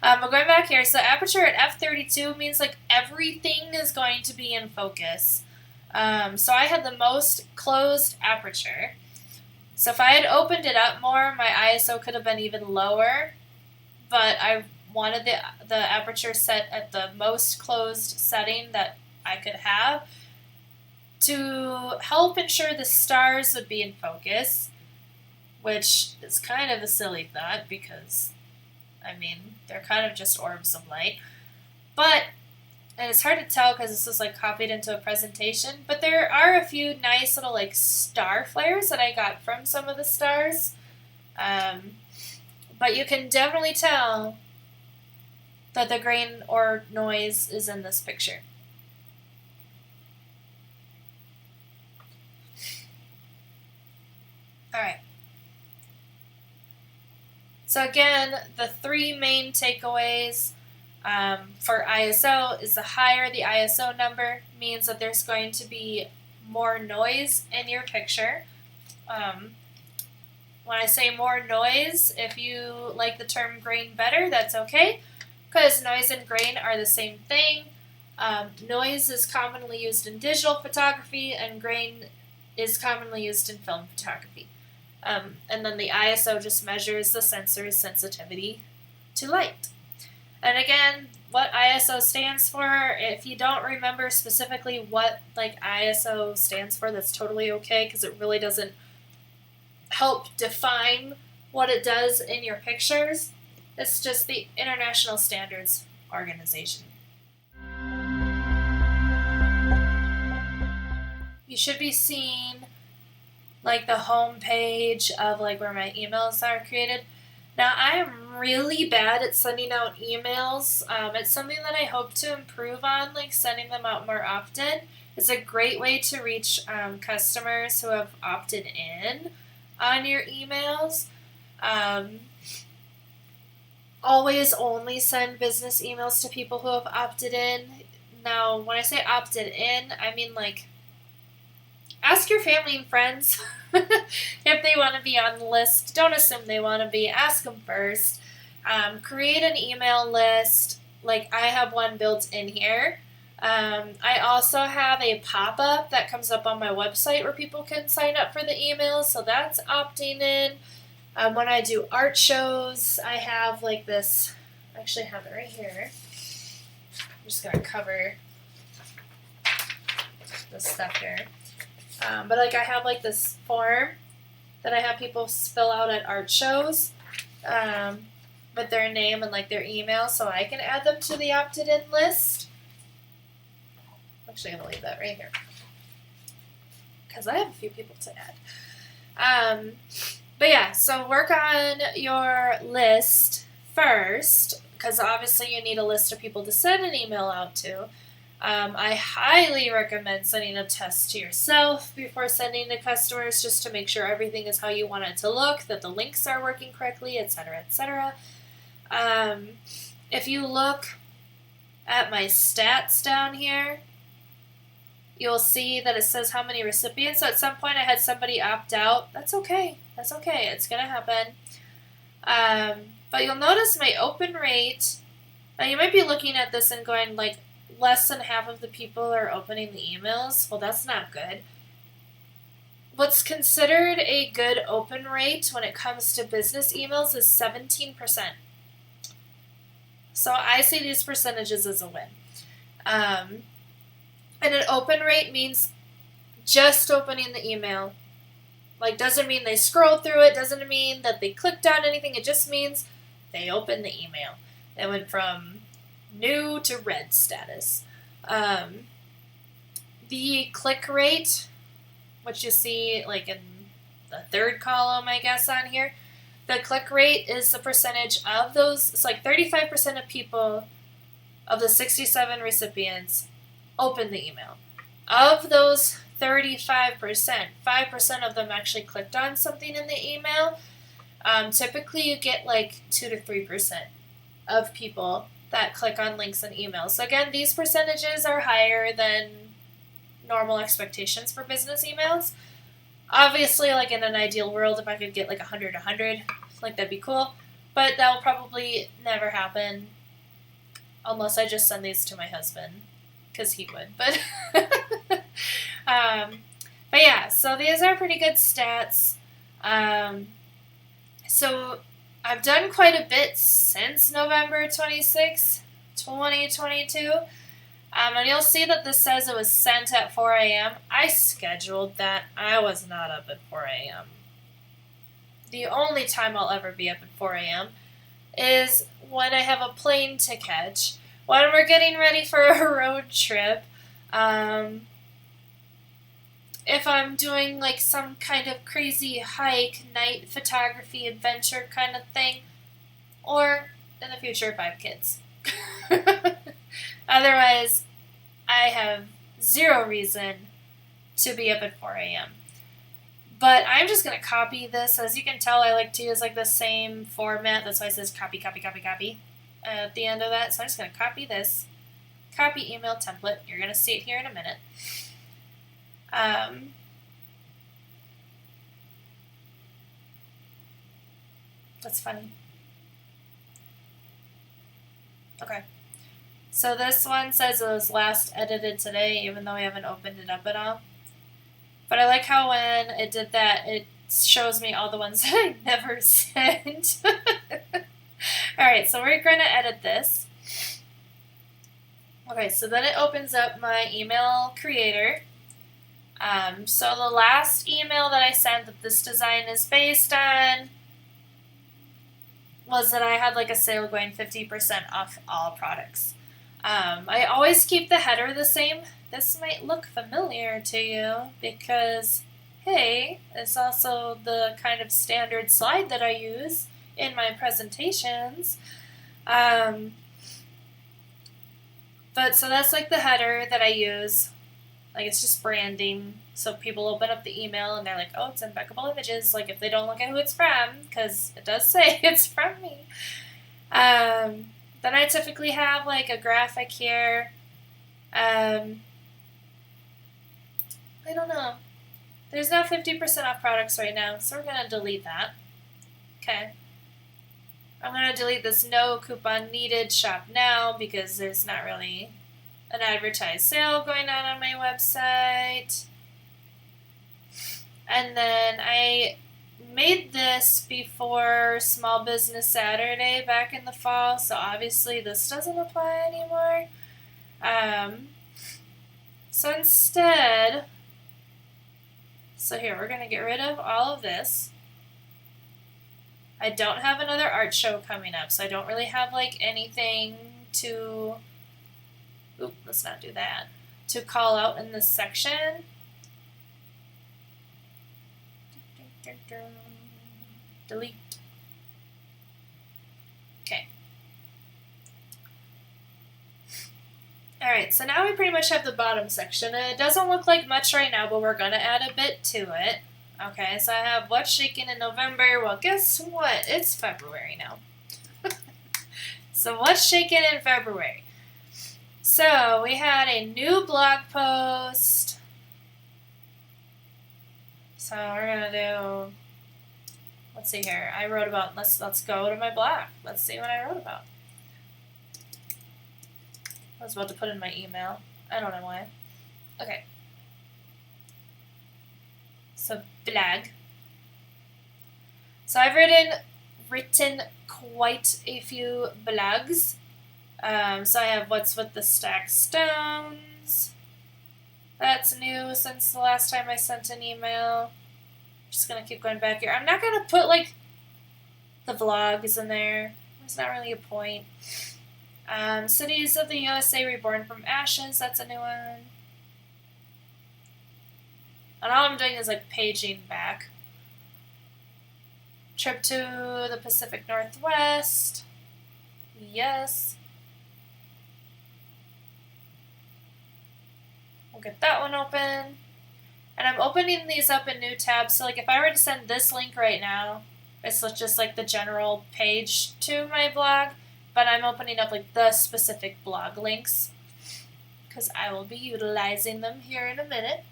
But going back here, so aperture at f32 means like everything is going to be in focus. So I had the most closed aperture. So if I had opened it up more, my ISO could have been even lower, but I wanted the aperture set at the most closed setting that I could have to help ensure the stars would be in focus, which is kind of a silly thought because, I mean, they're kind of just orbs of light. But, and it's hard to tell because this is like copied into a presentation, but there are a few nice little like star flares that I got from some of the stars. But you can definitely tell that the grain or noise is in this picture. Alright. So again, the three main takeaways for ISO is the higher the ISO number means that there's going to be more noise in your picture. When I say more noise, if you like the term grain better, that's okay, because noise and grain are the same thing. Noise is commonly used in digital photography, and grain is commonly used in film photography. And then the ISO just measures the sensor's sensitivity to light. And again, what ISO stands for, if you don't remember specifically what like ISO stands for, that's totally okay, because it really doesn't help define what it does in your pictures. It's just the International Standards Organization. You should be seeing like the home page of like where my emails are created. Now, I am really bad at sending out emails. It's something that I hope to improve on, like sending them out more often. It's a great way to reach customers who have opted in on your emails. Always only send business emails to people who have opted in. Now, when I say opted in, I mean like ask your family and friends if they want to be on the list. Don't assume they want to be. Ask them first. Create an email list. Like I have one built in here. I also have a pop-up that comes up on my website where people can sign up for the emails. So that's opting in. When I do art shows, I have like this. I actually have it right here. I'm just going to cover this stuff here. But like I have like this form that I have people fill out at art shows with their name and like their email, so I can add them to the opted in list. I'm actually going to leave that right here because I have a few people to add. But yeah, so work on your list first because obviously you need a list of people to send an email out to. I highly recommend sending a test to yourself before sending to customers just to make sure everything is how you want it to look, that the links are working correctly, etc., etc. If you look at my stats down here, you'll see that it says how many recipients. So at some point I had somebody opt out. That's okay. That's okay. It's going to happen. But you'll notice my open rate. Now you might be looking at this and going like, less than half of the people are opening the emails. Well, that's not good. What's considered a good open rate when it comes to business emails is 17%. So I see these percentages as a win. And an open rate means just opening the email. Like, doesn't mean they scrolled through it, doesn't mean that they clicked on anything, it just means they opened the email. It went from new to red status. The click rate, which you see like in the third column, I guess, on here, the click rate is the percentage of those. It's like 35% of people, of the 67 recipients, opened the email. Of those 35%, 5% of them actually clicked on something in the email. Typically, you get like 2 to 3% of people that click on links in emails. So again, these percentages are higher than normal expectations for business emails. Obviously, like in an ideal world, if I could get like 100, like that'd be cool. But that will probably never happen unless I just send these to my husband, because he would. But but yeah, so these are pretty good stats. So I've done quite a bit since November 26, 2022. And you'll see that this says it was sent at 4 a.m. I scheduled that. I was not up at 4 a.m. The only time I'll ever be up at 4 a.m. is when I have a plane to catch, when we're getting ready for a road trip, if I'm doing like some kind of crazy hike, night photography, adventure kind of thing, or in the future if I have kids. Otherwise, I have zero reason to be up at 4 a.m. But I'm just going to copy this. As you can tell, I like to use like the same format. That's why it says copy, copy, copy, copy at the end of that. So I'm just going to copy this. Copy email template. You're going to see it here in a minute. That's funny. Okay. So this one says it was last edited today, even though we haven't opened it up at all. But I like how when it did that, it shows me all the ones that I never sent. Alright, so we're going to edit this. Okay, so then it opens up my email creator. So the last email that I sent that this design is based on was that I had like a sale going 50% off all products. I always keep the header the same. This might look familiar to you because, hey, it's also the kind of standard slide that I use in my presentations. But so that's like the header that I use. Like, it's just branding. So people open up the email and they're like, oh, it's Impeccable Images. Like, if they don't look at who it's from, because it does say it's from me. Then I typically have like a graphic here. I don't know. There's not 50% off products right now, so we're going to delete that. Okay. I'm going to delete this no coupon needed shop now because there's not really an advertised sale going on my website. And then I made this before Small Business Saturday back in the fall, so obviously this doesn't apply anymore. So instead, so here, we're going to get rid of all of this. I don't have another art show coming up, so I don't really have like anything to, let's not do that, to call out in this section. Delete. Okay. Alright, so now we pretty much have the bottom section. And it doesn't look like much right now, but we're going to add a bit to it. Okay, so I have what's shaking in November. Well, guess what? It's February now. So what's shaking in February? So we had a new blog post. So we're going to do, let's see here. I wrote about, let's go to my blog. Let's see what I wrote about. I was about to put in my email. I don't know why. Okay. So blog. So I've written quite a few blogs. So I have What's with the Stacked Stones. That's new since the last time I sent an email. Just gonna keep going back here. I'm not gonna put like the vlogs in there. There's not really a point. Cities of the USA Reborn from Ashes. That's a new one. And all I'm doing is like paging back. Trip to the Pacific Northwest. Yes. We'll get that one open. And I'm opening these up in new tabs. So like if I were to send this link right now, it's just like the general page to my blog. But I'm opening up like the specific blog links because I will be utilizing them here in a minute.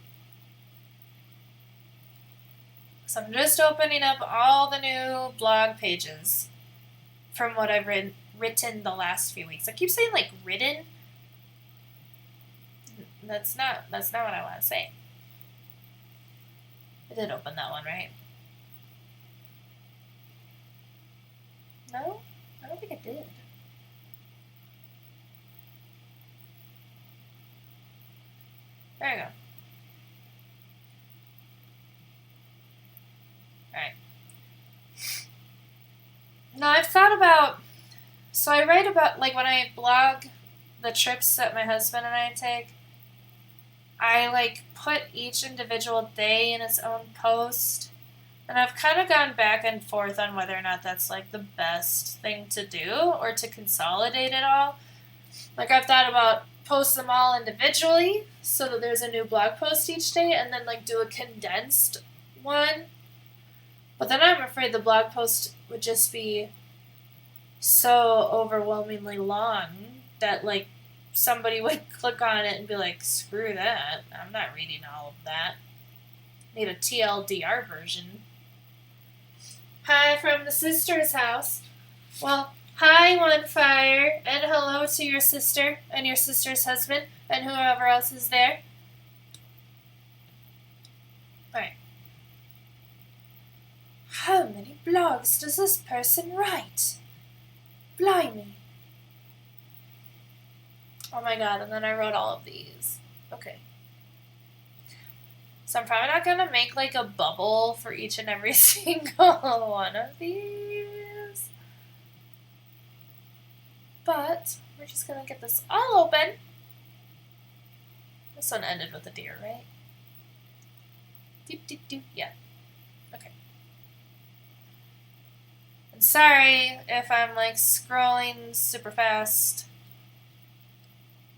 So I'm just opening up all the new blog pages from what I've written the last few weeks. I keep saying like written. That's not what I want to say. I did open that one, right? No? I don't think I did. There you go. Alright. Now I've thought about, so I write about, like when I blog the trips that my husband and I take, I like put each individual day in its own post. And I've kind of gone back and forth on whether or not that's like the best thing to do or to consolidate it all. Like I've thought about post them all individually so that there's a new blog post each day and then like do a condensed one. But then I'm afraid the blog post would just be so overwhelmingly long that like somebody would click on it and be like, screw that. I'm not reading all of that. Need a TLDR version. Hi from the sister's house. Well, hi, One Fire, and hello to your sister and your sister's husband and whoever else is there. Alright. How many blogs does this person write? Blimey. Oh my god, and then I wrote all of these. Okay. So I'm probably not going to make like a bubble for each and every single one of these. But we're just going to get this all open. This one ended with a deer, right? Doop, doop, doop. Yeah. Okay. And sorry if I'm like scrolling super fast.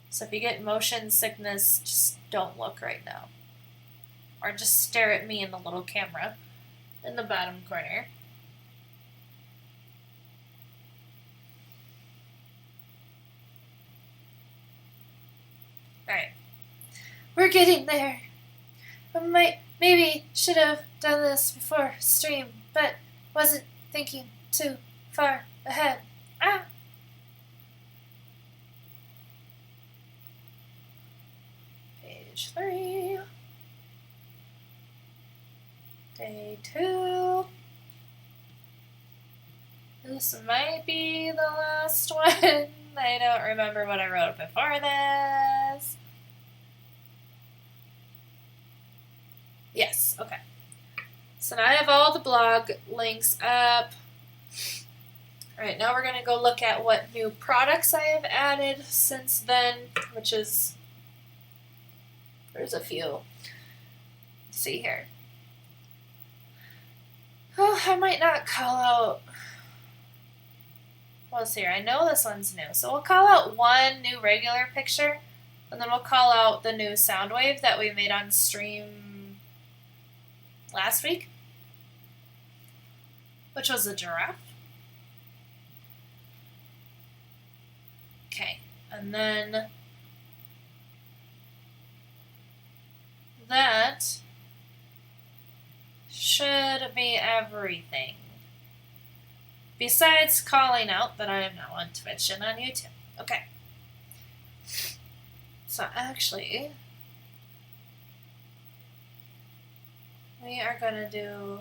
So if you get motion sickness, just don't look right now. Or just stare at me in the little camera in the bottom corner. Alright. We're getting there. Maybe should have done this before stream, but wasn't thinking too far ahead. Ah! Page 3. Day 2. This might be the last one. I don't remember what I wrote before this. Yes, okay. So now I have all the blog links up. Alright, now we're going to go look at what new products I have added since then, which is, there's a few. Let's see here. Oh, I might not call out. Well, let's see here. I know this one's new. So we'll call out one new regular picture, and then we'll call out the new Soundwave that we made on stream last week, which was a giraffe. Okay, and then that should be everything. Besides calling out that I am now on Twitch and on YouTube. Okay. So actually, we are going to do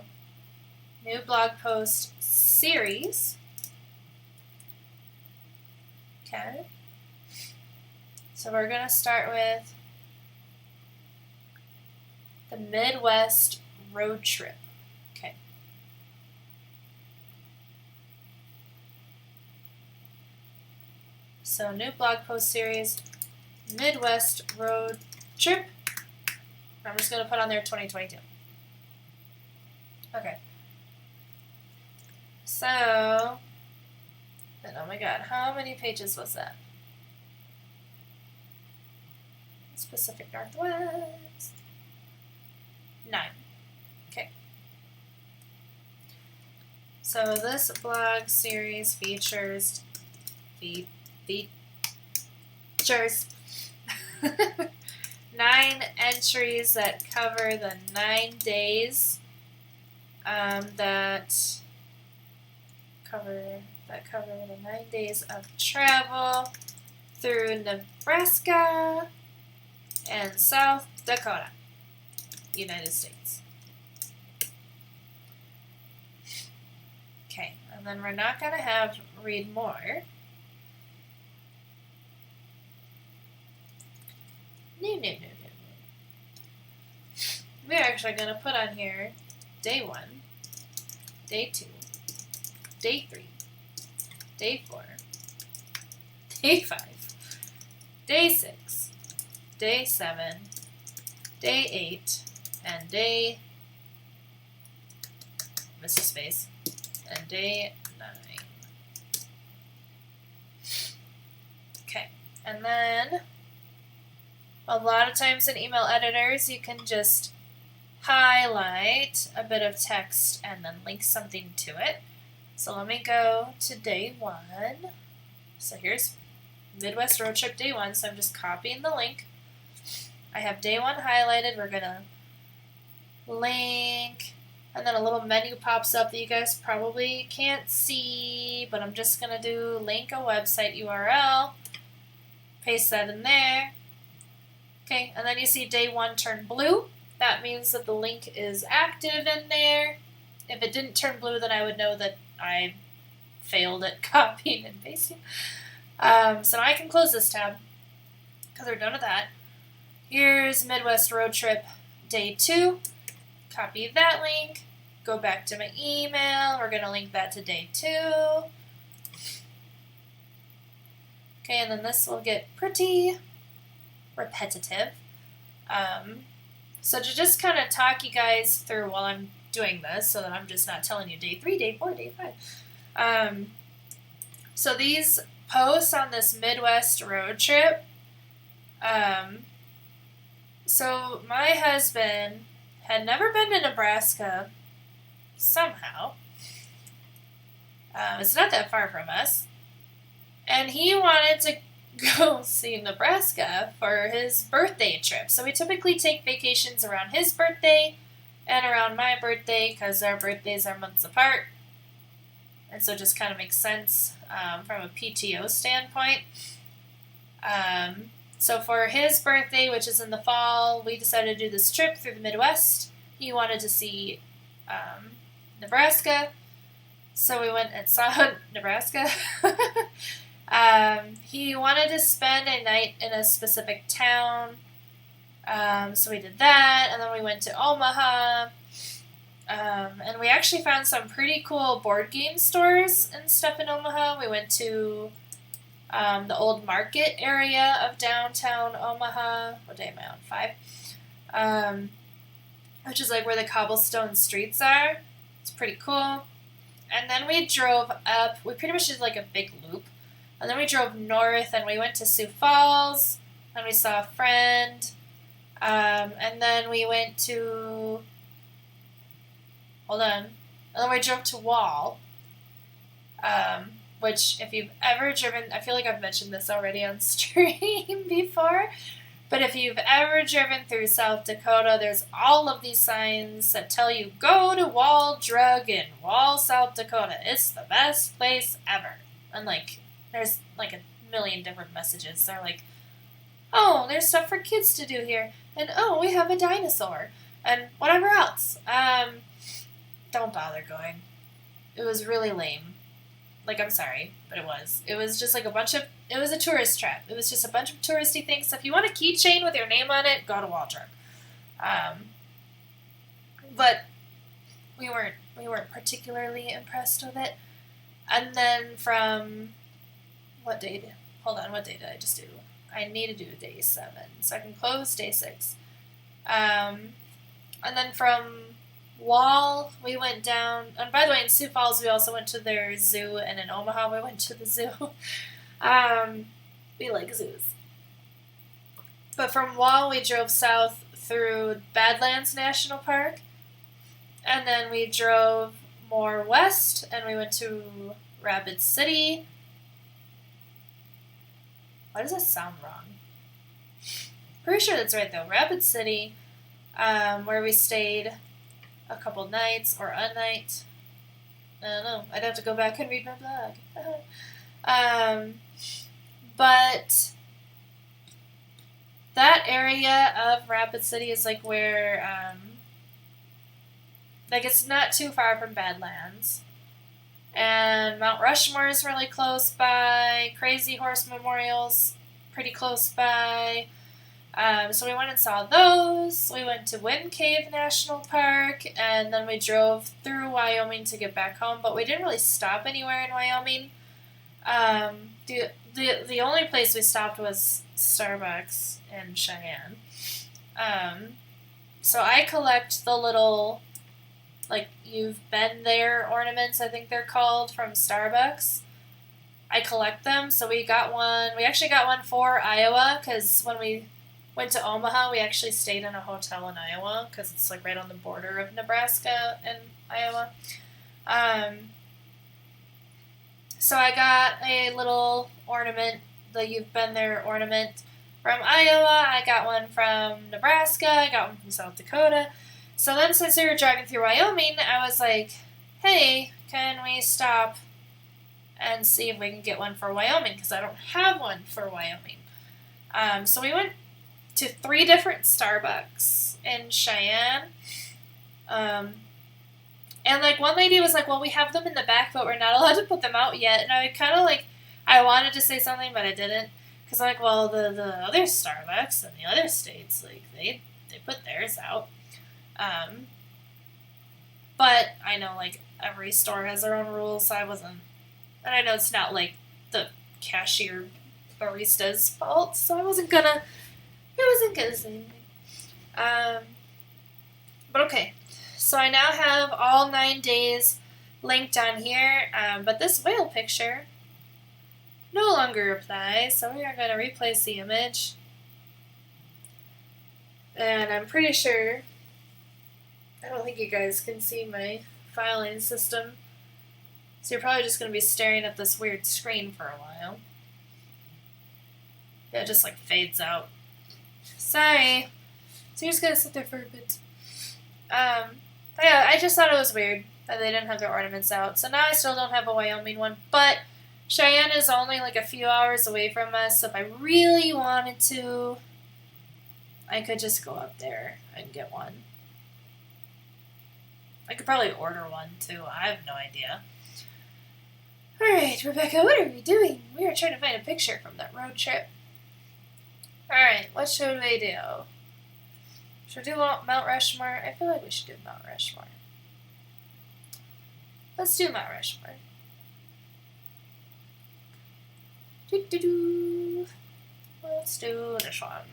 new blog post series. Okay. So we're going to start with the Midwest road trip. Okay. So new blog post series, Midwest road trip. I'm just going to put on there 2022. Okay. So, then oh my god, how many pages was that? Pacific Northwest. 9. Okay. So this blog series features 9 entries that cover the 9 days that cover the 9 days of travel through Nebraska and South Dakota, United States. Okay, and then we're not going to have read more. No. We're actually going to put on here day 1, day 2, day 3, day 4, day 5, day 6, day 7, day 8, and day, miss a space, and day 9. Okay, and then a lot of times in email editors you can just highlight a bit of text and then link something to it. So let me go to day 1. So here's Midwest Road Trip day 1, so I'm just copying the link. I have day 1 highlighted. We're going to link, and then a little menu pops up that you guys probably can't see, but I'm just going to do link a website URL, paste that in there. Okay, and then you see day 1 turn blue. That means that the link is active in there. If it didn't turn blue, then I would know that I failed at copying and pasting. So now I can close this tab because we're done with that. Here's Midwest Road Trip day 2. Copy that link. Go back to my email. We're going to link that to day 2. Okay, and then this will get pretty repetitive. So to just kind of talk you guys through while I'm doing this, so that I'm just not telling you day 3, day 4, day 5. So these posts on this Midwest road trip, so my husband had never been to Nebraska somehow. It's not that far from us. And he wanted to go see Nebraska for his birthday trip. So we typically take vacations around his birthday and around my birthday because our birthdays are months apart. And so it just kind of makes sense from a PTO standpoint. So for his birthday, which is in the fall, we decided to do this trip through the Midwest. He wanted to see Nebraska. So we went and saw Nebraska. He wanted to spend a night in a specific town. So we did that, and then we went to Omaha. And we actually found some pretty cool board game stores and stuff in Omaha. We went to the old market area of downtown Omaha. What day am I on? 5. Which is like where the cobblestone streets are. It's pretty cool. And then we drove up. We pretty much did like a big loop. And then we drove north and we went to Sioux Falls. And we saw a friend. And then we went to... Hold on. And then we drove to Wall. Which, if you've ever driven... I feel like I've mentioned this already on stream before. But if you've ever driven through South Dakota, there's all of these signs that tell you, go to Wall Drug in Wall, South Dakota. It's the best place ever. And, like, there's, like, a million different messages. They're like, oh, there's stuff for kids to do here. And, oh, we have a dinosaur. And whatever else. Don't bother going. It was really lame. Like, I'm sorry, but it was. It was just, like, a bunch of it was a tourist trap. It was just a bunch of touristy things. So if you want a keychain with your name on it, go to Waldron. But we weren't particularly impressed with it. And then from what day did I just do? I need to do day 7, so I can close day 6. And then from Wall, we went down, and by the way, in Sioux Falls, we also went to their zoo, and in Omaha, we went to the zoo. We like zoos. But from Wall, we drove south through Badlands National Park, and then we drove more west, and we went to Rapid City. Why does that sound wrong? Pretty sure that's right, though. Rapid City, where we stayed a couple nights, or a night. I don't know. I'd have to go back and read my blog. But that area of Rapid City is like where, like it's not too far from Badlands. And Mount Rushmore is really close by. Crazy Horse Memorial's pretty close by. So we went and saw those. We went to Wind Cave National Park, and then we drove through Wyoming to get back home. But we didn't really stop anywhere in Wyoming. The only place we stopped was Starbucks in Cheyenne. So I collect the little, like, you've been there ornaments, I think they're called, from Starbucks. I collect them, so we got one. We actually got one for Iowa, because when we went to Omaha, we actually stayed in a hotel in Iowa, because it's like right on the border of Nebraska and Iowa. So I got a little ornament, the You've Been There ornament from Iowa. I got one from Nebraska. I got one from South Dakota. So then since we were driving through Wyoming, I was like, hey, can we stop and see if we can get one for Wyoming? Because I don't have one for Wyoming. So we went to 3 different Starbucks in Cheyenne. And, like, one lady was like, well, we have them in the back, but we're not allowed to put them out yet. And I kind of, like, I wanted to say something, but I didn't. Because, like, well, the other Starbucks in the other states, like, they put theirs out. But I know, like, every store has their own rules, so I wasn't... And I know it's not, like, the cashier barista's fault, so I wasn't gonna say anything. But okay. So I now have all 9 days linked on here, but this whale picture no longer applies, so we are going to replace the image. And I'm pretty sure, I don't think you guys can see my filing system, so you're probably just going to be staring at this weird screen for a while. Yeah, it just like fades out. Sorry. So you're just going to sit there for a bit. But yeah, I just thought it was weird that they didn't have their ornaments out. So now I still don't have a Wyoming one, but Cheyenne is only like a few hours away from us, so if I really wanted to, I could just go up there and get one. I could probably order one too. I have no idea. Alright, Rebecca, what are we doing? We are trying to find a picture from that road trip. Alright, what should we do? Should we do Mount Rushmore? I feel like we should do Mount Rushmore. Let's do Mount Rushmore. Let's do this one.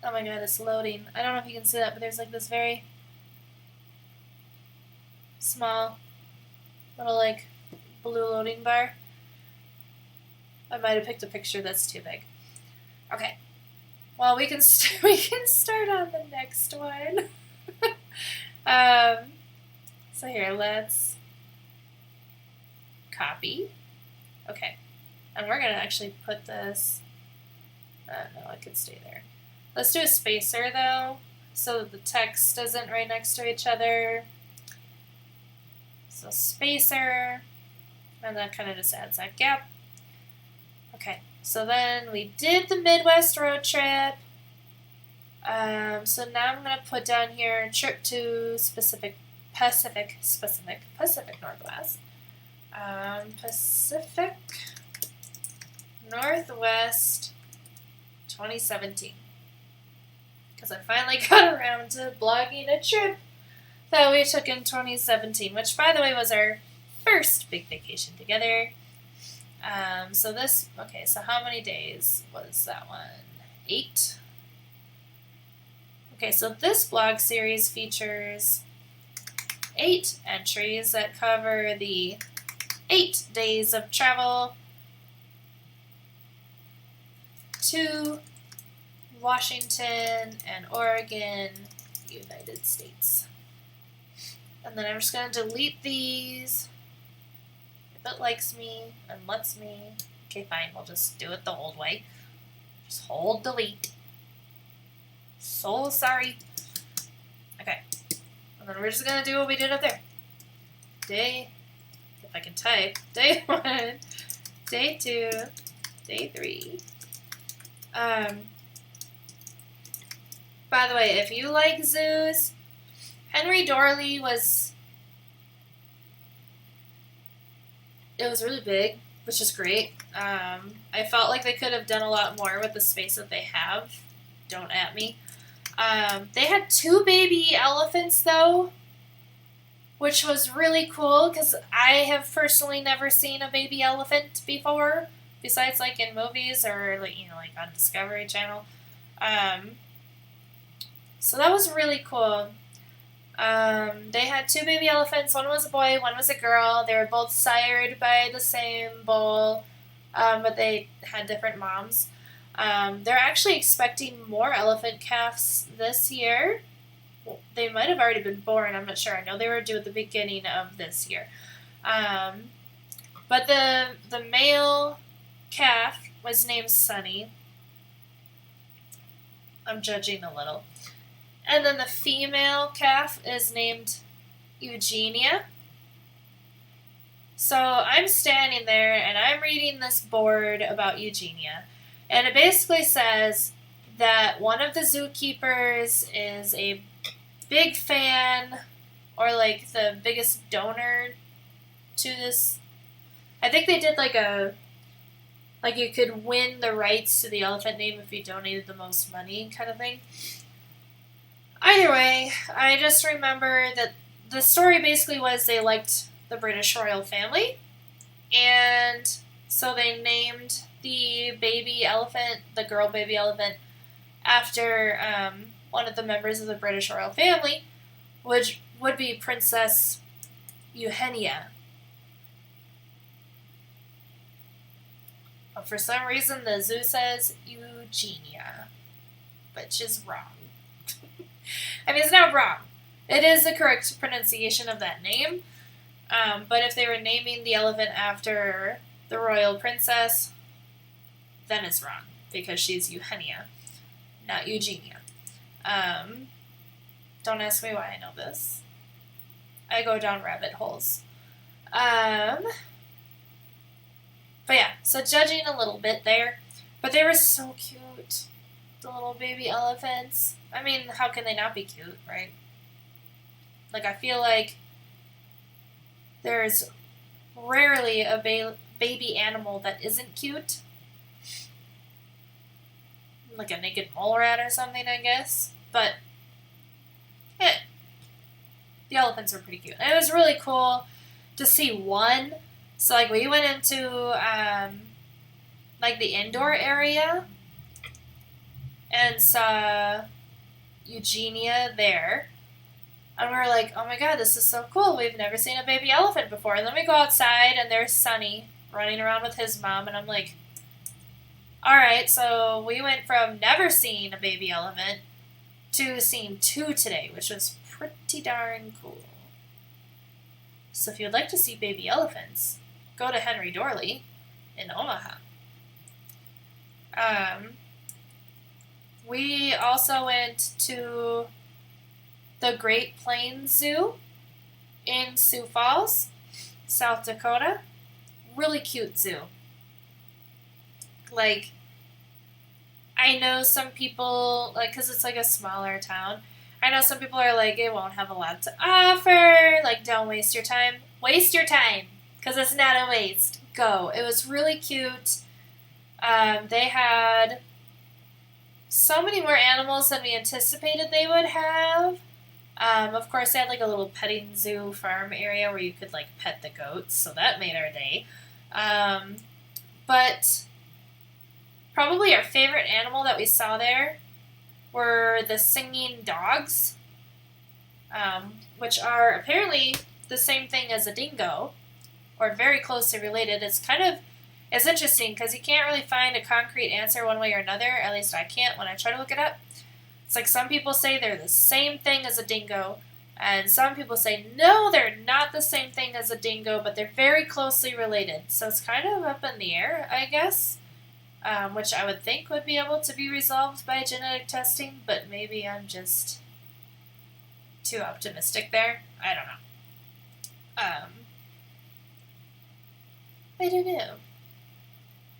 Oh my god, it's loading. I don't know if you can see that, but there's like this very small little like blue loading bar. I might have picked a picture that's too big. Okay. Well, we can start on the next one. So here, let's copy. Okay. And we're going to actually put this... no, it could stay there. Let's do a spacer, though, so that the text isn't right next to each other. So spacer, and that kind of just adds that gap. Okay, so then we did the Midwest road trip. So now I'm going to put down here trip to Pacific Northwest. Pacific Northwest 2017. Because I finally got around to blogging a trip that we took in 2017, which, by the way, was our first big vacation together. So how many days was that one? 8? Okay, so this blog series features 8 entries that cover the 8 days of travel to Washington and Oregon, United States. And then I'm just going to delete these. If it likes me and lets me. Okay, fine, we'll just do it the old way. Just hold delete. So sorry. Okay. And then we're just going to do what we did up there. Day, if I can type, day 1, day 2, day 3. By the way, if you like zoos, Henry Dorley was really big, which is great. I felt like they could have done a lot more with the space that they have. Don't at me. They had 2 baby elephants, though, which was really cool because I have personally never seen a baby elephant before, besides like in movies or like on Discovery Channel. So that was really cool. They had 2 baby elephants. One was a boy, one was a girl. They were both sired by the same bull, but they had different moms. They're actually expecting more elephant calves this year. Well, they might have already been born, I'm not sure. I know they were due at the beginning of this year. But the male calf was named Sunny. I'm judging a little. And then the female calf is named Eugenia. So I'm standing there and I'm reading this board about Eugenia. And it basically says that one of the zookeepers is a big fan or like the biggest donor to this. I think they did like you could win the rights to the elephant name if you donated the most money kind of thing. Either way, I just remember that the story basically was they liked the British royal family, and so they named the baby elephant, the girl baby elephant, after one of the members of the British royal family, which would be Princess Eugenia. But for some reason, the zoo says Eugenia, which is wrong. I mean, it's not wrong. It is the correct pronunciation of that name. But if they were naming the elephant after the royal princess, then it's wrong because she's Eugenia, not Eugenia. Don't ask me why I know this. I go down rabbit holes. But yeah, so judging a little bit there. But they were so cute. The little baby elephants. I mean, how can they not be cute, right? Like, I feel like there's rarely a baby animal that isn't cute. Like a naked mole rat or something, I guess. But, the elephants are pretty cute. And it was really cool to see one. So, like, we went into, like, the indoor area and saw Eugenia there. And we were like, oh my god, this is so cool. We've never seen a baby elephant before. And then we go outside and there's Sunny running around with his mom. And I'm like, alright, so we went from never seeing a baby elephant to seeing 2 today, which was pretty darn cool. So if you'd like to see baby elephants, go to Henry Dorley in Omaha. We also went to the Great Plains Zoo in Sioux Falls, South Dakota. Really cute zoo. Like, I know some people, like, because it's like a smaller town, I know some people are like, it won't have a lot to offer, like, don't waste your time. Waste your time, because it's not a waste. Go. It was really cute. They had so many more animals than we anticipated they would have. Of course, they had like a little petting zoo farm area where you could like pet the goats, so that made our day. But probably our favorite animal that we saw there were the singing dogs, which are apparently the same thing as a dingo, or very closely related. It's interesting because you can't really find a concrete answer one way or another. At least I can't when I try to look it up. It's like some people say they're the same thing as a dingo, and some people say no, they're not the same thing as a dingo, but they're very closely related. So it's kind of up in the air, I guess, which I would think would be able to be resolved by genetic testing, but maybe I'm just too optimistic there. I don't know. I don't know.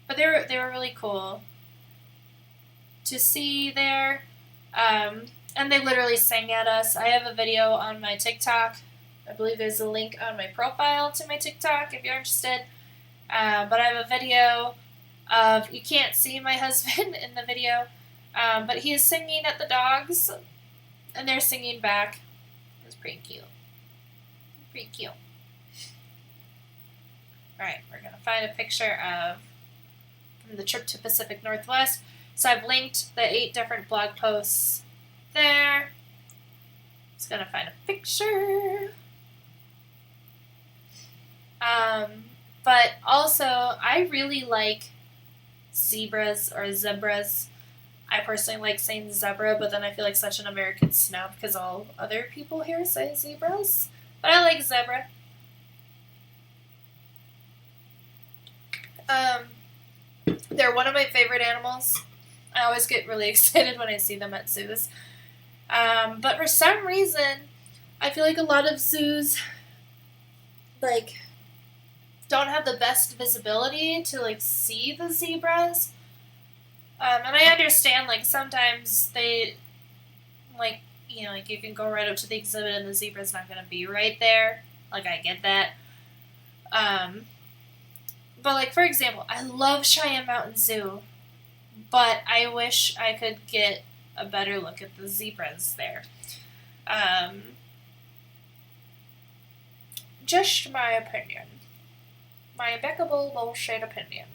But they were really cool to see there. And they literally sang at us. I have a video on my TikTok. I believe there's a link on my profile to my TikTok if you're interested. But I have a video of, you can't see my husband in the video, but he is singing at the dogs, and they're singing back. It was pretty cute. Pretty cute. Alright, we're going to find a picture of from the trip to Pacific Northwest. So I've linked the 8 different blog posts there. Just going to find a picture. But also, I really like zebras or zebras. I personally like saying zebra, but then I feel like such an American snob because all other people here say zebras. But I like zebra. They're one of my favorite animals. I always get really excited when I see them at zoos. But for some reason, I feel like a lot of zoos, like, don't have the best visibility to, like, see the zebras. And I understand, like, sometimes they, like, you know, like, you can go right up to the exhibit and the zebra's not going to be right there. Like, I get that. But, like, for example, I love Cheyenne Mountain Zoo, but I wish I could get a better look at the zebras there. Just my opinion. My impeccable bullshit opinion.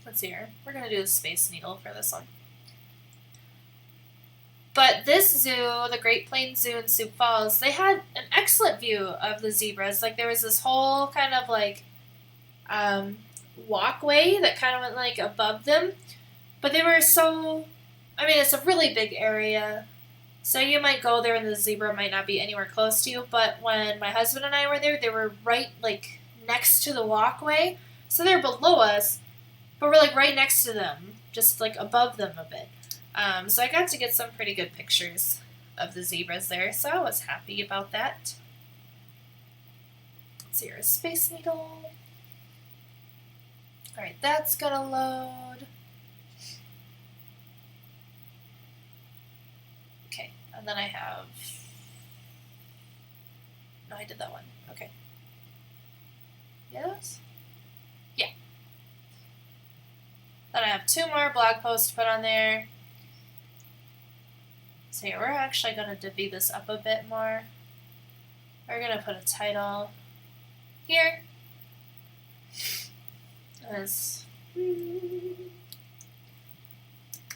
Let's see here. We're going to do the Space Needle for this one. But this zoo, the Great Plains Zoo in Sioux Falls, they had an excellent view of the zebras. Like, there was this whole kind of, like, walkway that kind of went, like, above them. But they were so... I mean, it's a really big area. So you might go there and the zebra might not be anywhere close to you. But when my husband and I were there, they were right, like, next to the walkway. So they're below us, but we're, like, right next to them. Just, like, above them a bit. So I got to get some pretty good pictures of the zebras there, so I was happy about that. Let's see, here's a Space Needle. Alright, that's gonna load. Okay, and then I have... No, I did that one. Okay. Yes? Yeah. Then I have 2 more blog posts to put on there. So here, we're actually going to divvy this up a bit more. We're going to put a title here. As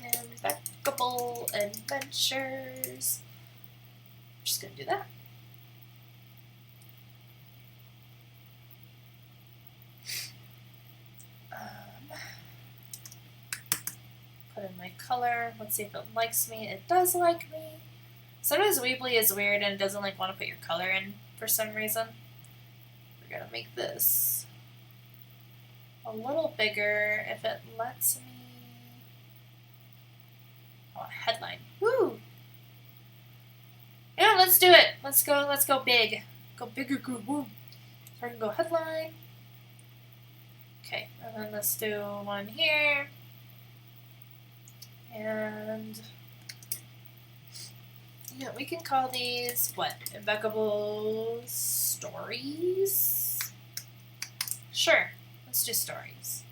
Impeccable Adventures. I'm just going to do that. Put in my color. Let's see if it likes me. It does like me. Sometimes Weebly is weird and it doesn't like want to put your color in for some reason. We're gonna make this a little bigger if it lets me. Oh, headline. Woo! Yeah, let's do it. Let's go big. Go bigger, go woo. So I can go headline. Okay, and then let's do one here. And Yeah, we can call these, what, impeccable stories? Sure, let's do stories.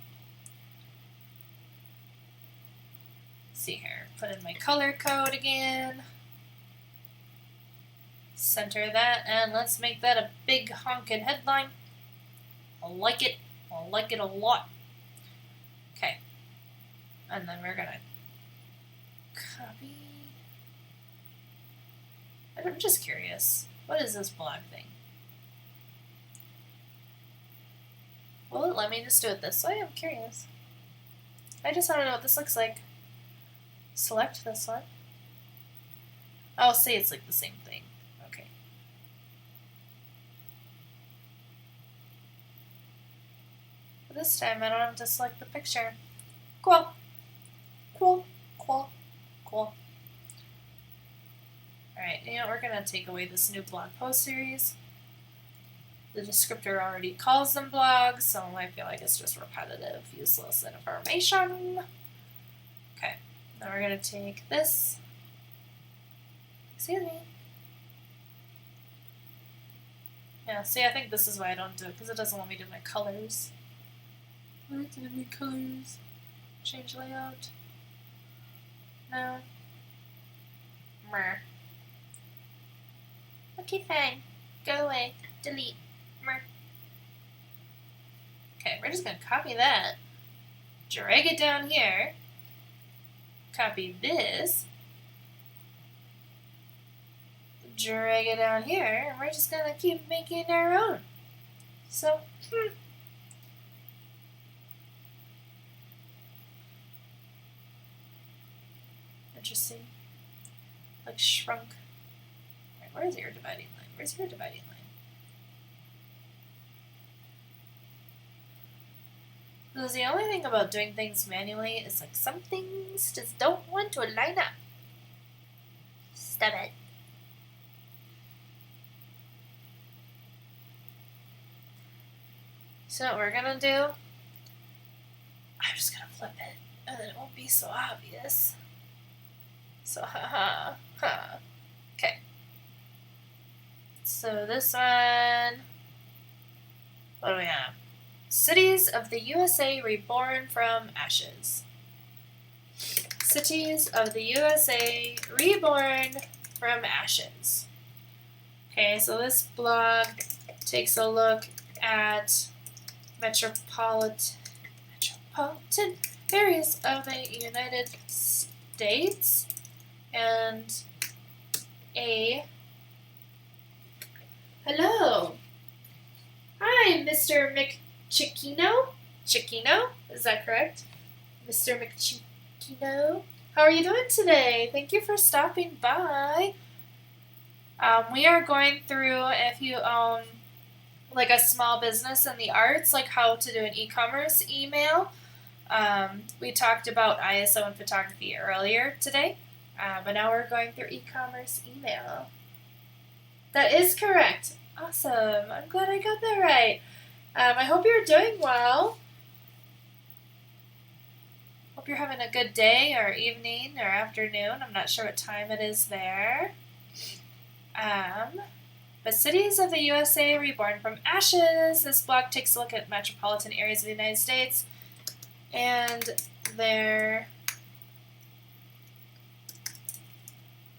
Let's see here, put in my color code again. Center that, and let's make that a big honkin' headline. I like it. I like it a lot. Okay. And then we're gonna copy. I'm just curious. What is this blog thing? Will it let me just do it this way? I'm curious. I just want to know what this looks like. Select this one. Oh, see, it's like the same thing. Okay. But this time I don't have to select the picture. Cool. Cool. Cool. Cool. Alright, you know, we're going to take away this new blog post series. The descriptor already calls them blogs, so I feel like it's just repetitive, useless information. Okay, now we're going to take this. Excuse me. Yeah, see, I think this is why I don't do it, because it doesn't want me to do my colors. What do my colors? Change layout. No. Mer. Okay, fine. Go away. Delete. Mer. Okay, we're just going to copy that. Drag it down here. Copy this. Drag it down here. And we're just going to keep making our own. So, Interesting. Like shrunk. Right, where's your dividing line? Where's your dividing line? Because the only thing about doing things manually is like some things just don't want to line up. Stop it. So what we're gonna do, I'm just gonna flip it and then it won't be so obvious. So Okay. So this one, what do we have? Cities of the USA reborn from ashes. Cities of the USA reborn from ashes. Okay, so this blog takes a look at metropolitan areas of the United States and a hello. Hi, Mr. McChickino. Chickino, is that correct? Mr. McChickino. How are you doing today? Thank you for stopping by. We are going through, if you own like a small business in the arts, like how to do an e-commerce email. We talked about ISO and photography earlier today, but now we're going through e-commerce email. That is correct. Awesome. I'm glad I got that right. I hope you're doing well. Hope you're having a good day or evening or afternoon. I'm not sure what time it is there. But cities of the USA reborn from ashes. This blog takes a look at metropolitan areas of the United States and their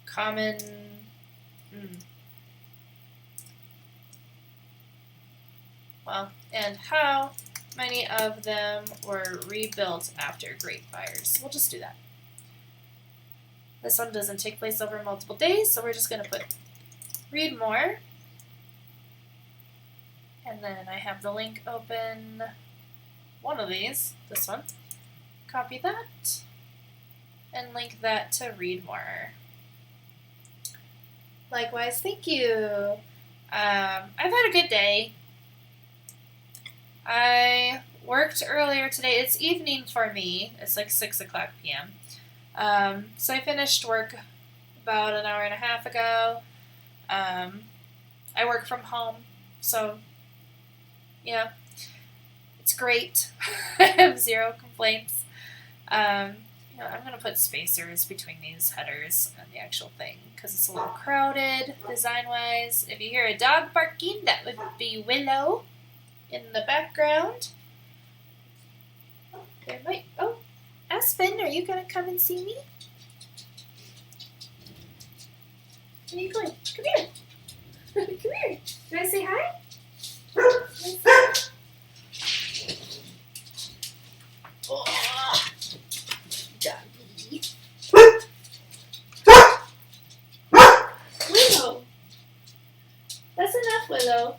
common and how many of them were rebuilt after great fires. We'll just do that. This one doesn't take place over multiple days, so we're just going to put read more. And then I have the link open, one of these, this one. Copy that and link that to read more. Likewise, thank you. I've had a good day. I worked earlier today. It's evening for me. It's like 6 o'clock p.m. So I finished work about an hour and a half ago. I work from home, so it's great. I have zero complaints. You know, I'm going to put spacers between these headers and the actual thing because it's a little crowded design-wise. If you hear a dog barking, that would be Willow in the background. There might... Oh, Aspen, are you going to come and see me? Where are you going? Come here. Come here. Do I say hi? Oh, doggy. Willow. That's enough, Willow.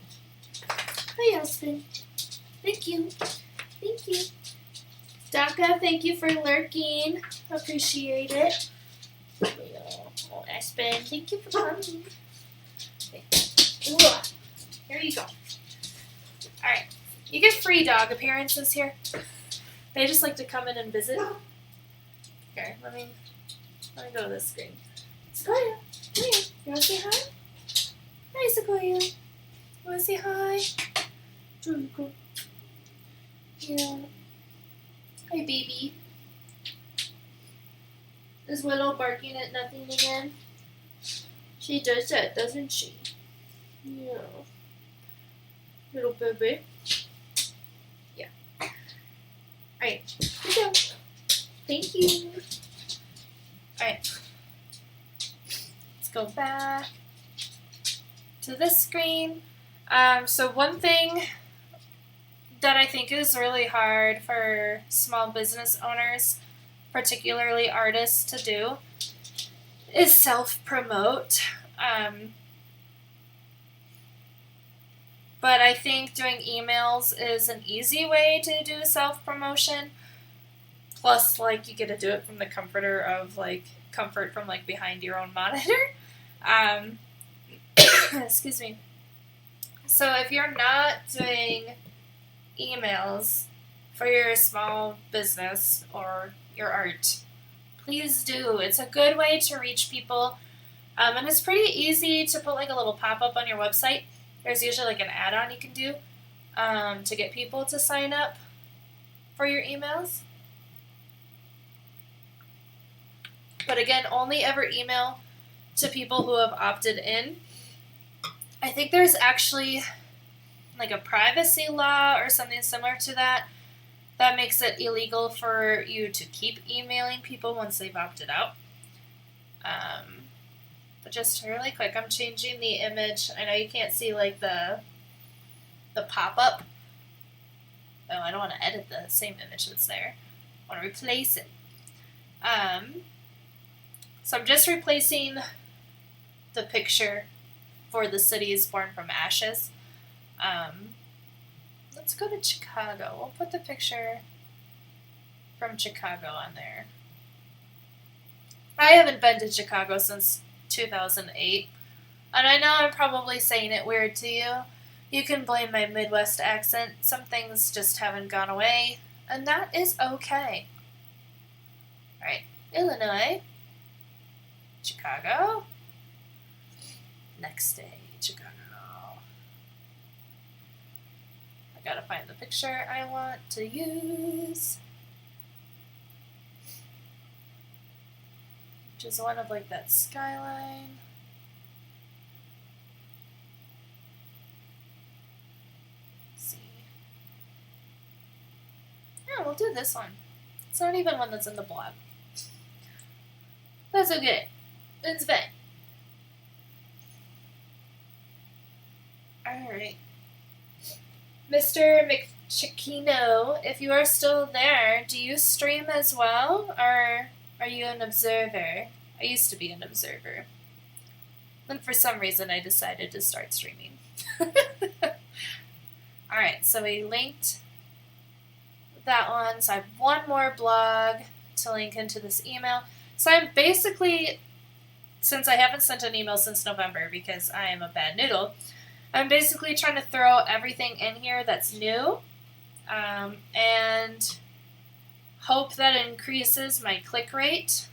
Hi, Aspen. Thank you. Thank you. Daka, thank you for lurking. Appreciate it. Oh, Aspen, thank you for coming. Okay. Here you go. Alright. You get free dog appearances here. They just like to come in and visit. Here, let me go to this screen. Sequoia, come here. You wanna say hi? Hi, Sequoia. You wanna say hi? There you go. Yeah. Hi, baby. Is Willow barking at nothing again? She does that, doesn't she? Yeah. Little baby. Yeah. Alright. Here we go. Thank you. Alright. Let's go back to this screen. So one thing that I think is really hard for small business owners, particularly artists, to do is self-promote. But I think doing emails is an easy way to do self-promotion. Plus, like, you get to do it from the comfort from like behind your own monitor. Excuse me. So if you're not doing emails for your small business or your art, please do. It's a good way to reach people. And it's pretty easy to put like a little pop-up on your website. There's usually like an add-on you can do to get people to sign up for your emails. But again, only ever email to people who have opted in. I think there's actually like a privacy law or something similar to that makes it illegal for you to keep emailing people once they've opted out. But just really quick, I'm changing the image. I know you can't see like the pop-up. Oh, I don't want to edit the same image that's there. I want to replace it. So I'm just replacing the picture for The City is Born from Ashes. Let's go to Chicago. We'll put the picture from Chicago on there. I haven't been to Chicago since 2008, and I know I'm probably saying it weird to you. You can blame my Midwest accent. Some things just haven't gone away, and that is okay. Alright, Illinois, Chicago, next day, Chicago. I gotta find the picture I want to use, which is one of like that skyline. Let's see. Yeah, we'll do this one. It's not even one that's in the blog. That's okay. It's fine. Alright. Mr. McChickino, if you are still there, do you stream as well, or are you an observer? I used to be an observer. Then for some reason I decided to start streaming. Alright, so we linked that one. So I have one more blog to link into this email. So I'm basically, since I haven't sent an email since November because I am a bad noodle, I'm basically trying to throw everything in here that's new and hope that it increases my click rate.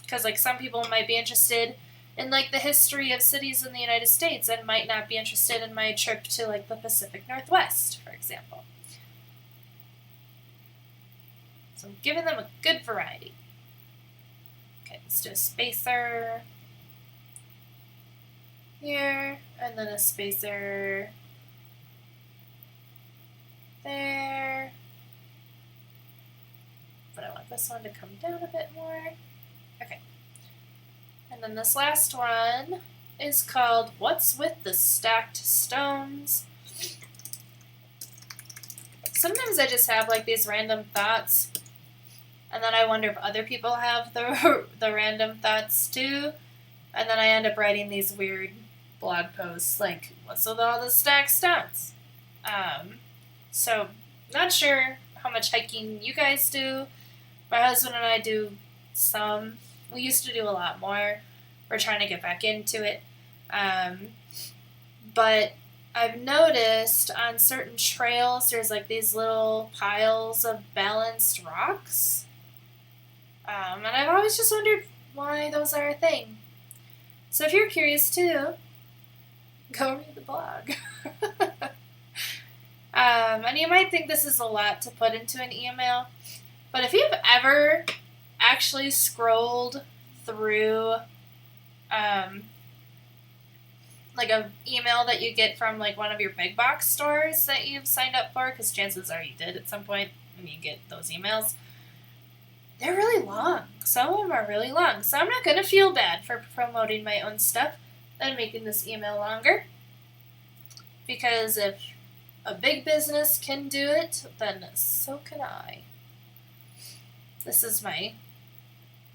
Because like some people might be interested in like the history of cities in the United States and might not be interested in my trip to like the Pacific Northwest, for example. So I'm giving them a good variety. Okay, let's do a spacer here, and then a spacer there. But I want this one to come down a bit more. Okay. And then this last one is called What's with the Stacked Stones? Sometimes I just have like these random thoughts, and then I wonder if other people have the random thoughts too, and then I end up writing these weird blog posts like, what's with all the stacked stones? So, not sure how much hiking you guys do. My husband and I do some. We used to do a lot more. We're trying to get back into it. But I've noticed on certain trails there's like these little piles of balanced rocks. And I've always just wondered why those are a thing. So if you're curious too, go read the blog. And you might think this is a lot to put into an email, but if you've ever actually scrolled through like an email that you get from like one of your big box stores that you've signed up for, because chances are you did at some point when you get those emails, they're really long. Some of them are really long, so I'm not going to feel bad for promoting my own stuff and making this email longer, because if a big business can do it, then so can I. This is my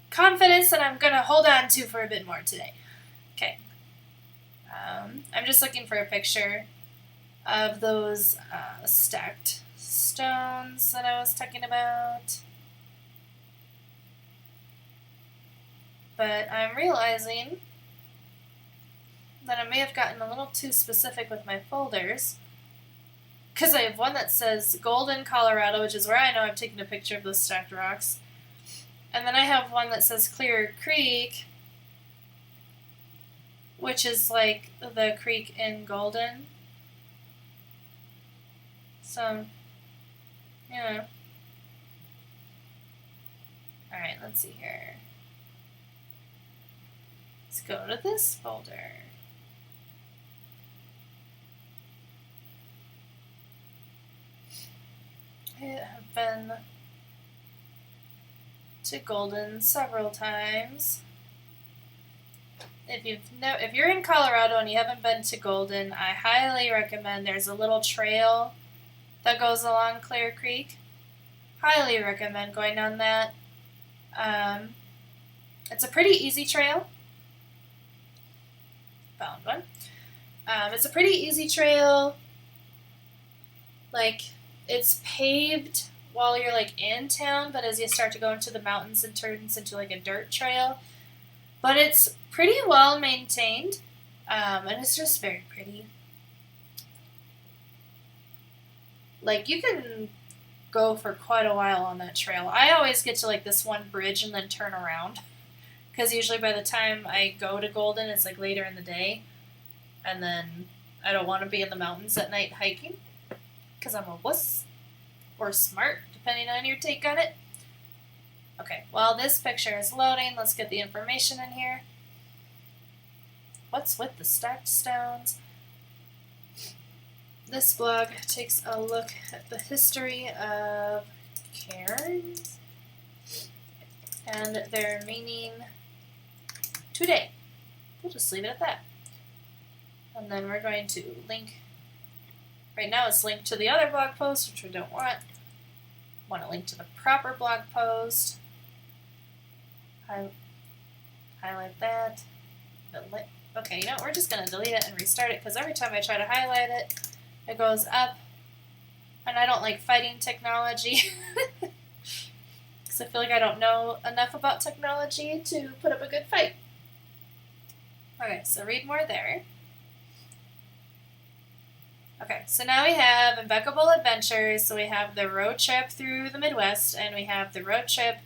confidence that I'm going to hold on to for a bit more today. Okay. I'm just looking for a picture of those stacked stones that I was talking about. But I'm realizing that I may have gotten a little too specific with my folders, because I have one that says Golden, Colorado, which is where I know I've taken a picture of those stacked rocks. And then I have one that says Clear Creek, which is like the creek in Golden. So, yeah. Alright, let's see here. Let's go to this folder. I have been to Golden several times. If you're in Colorado and you haven't been to Golden, I highly recommend. There's a little trail that goes along Clear Creek. Highly recommend going on that. It's a pretty easy trail. Found one. It's a pretty easy trail. Like, it's paved while you're like in town, but as you start to go into the mountains, it turns into like a dirt trail. But it's pretty well maintained, and it's just very pretty. Like, you can go for quite a while on that trail. I always get to like this one bridge and then turn around, because usually by the time I go to Golden, it's like later in the day, and then I don't want to be in the mountains at night hiking, because I'm a wuss, or smart, depending on your take on it. Okay, well, this picture is loading. Let's get the information in here. What's with the stacked stones? This blog takes a look at the history of cairns and their meaning today. We'll just leave it at that. And then we're going to link. Right now it's linked to the other blog post, which we don't want. I want to link to the proper blog post. Highlight that. Okay, you know, we're just going to delete it and restart it, because every time I try to highlight it, it goes up. And I don't like fighting technology, because I feel like I don't know enough about technology to put up a good fight. Okay, so read more there. Okay, so now we have Impeccable Adventures. So we have the road trip through the Midwest, and we have the road trip,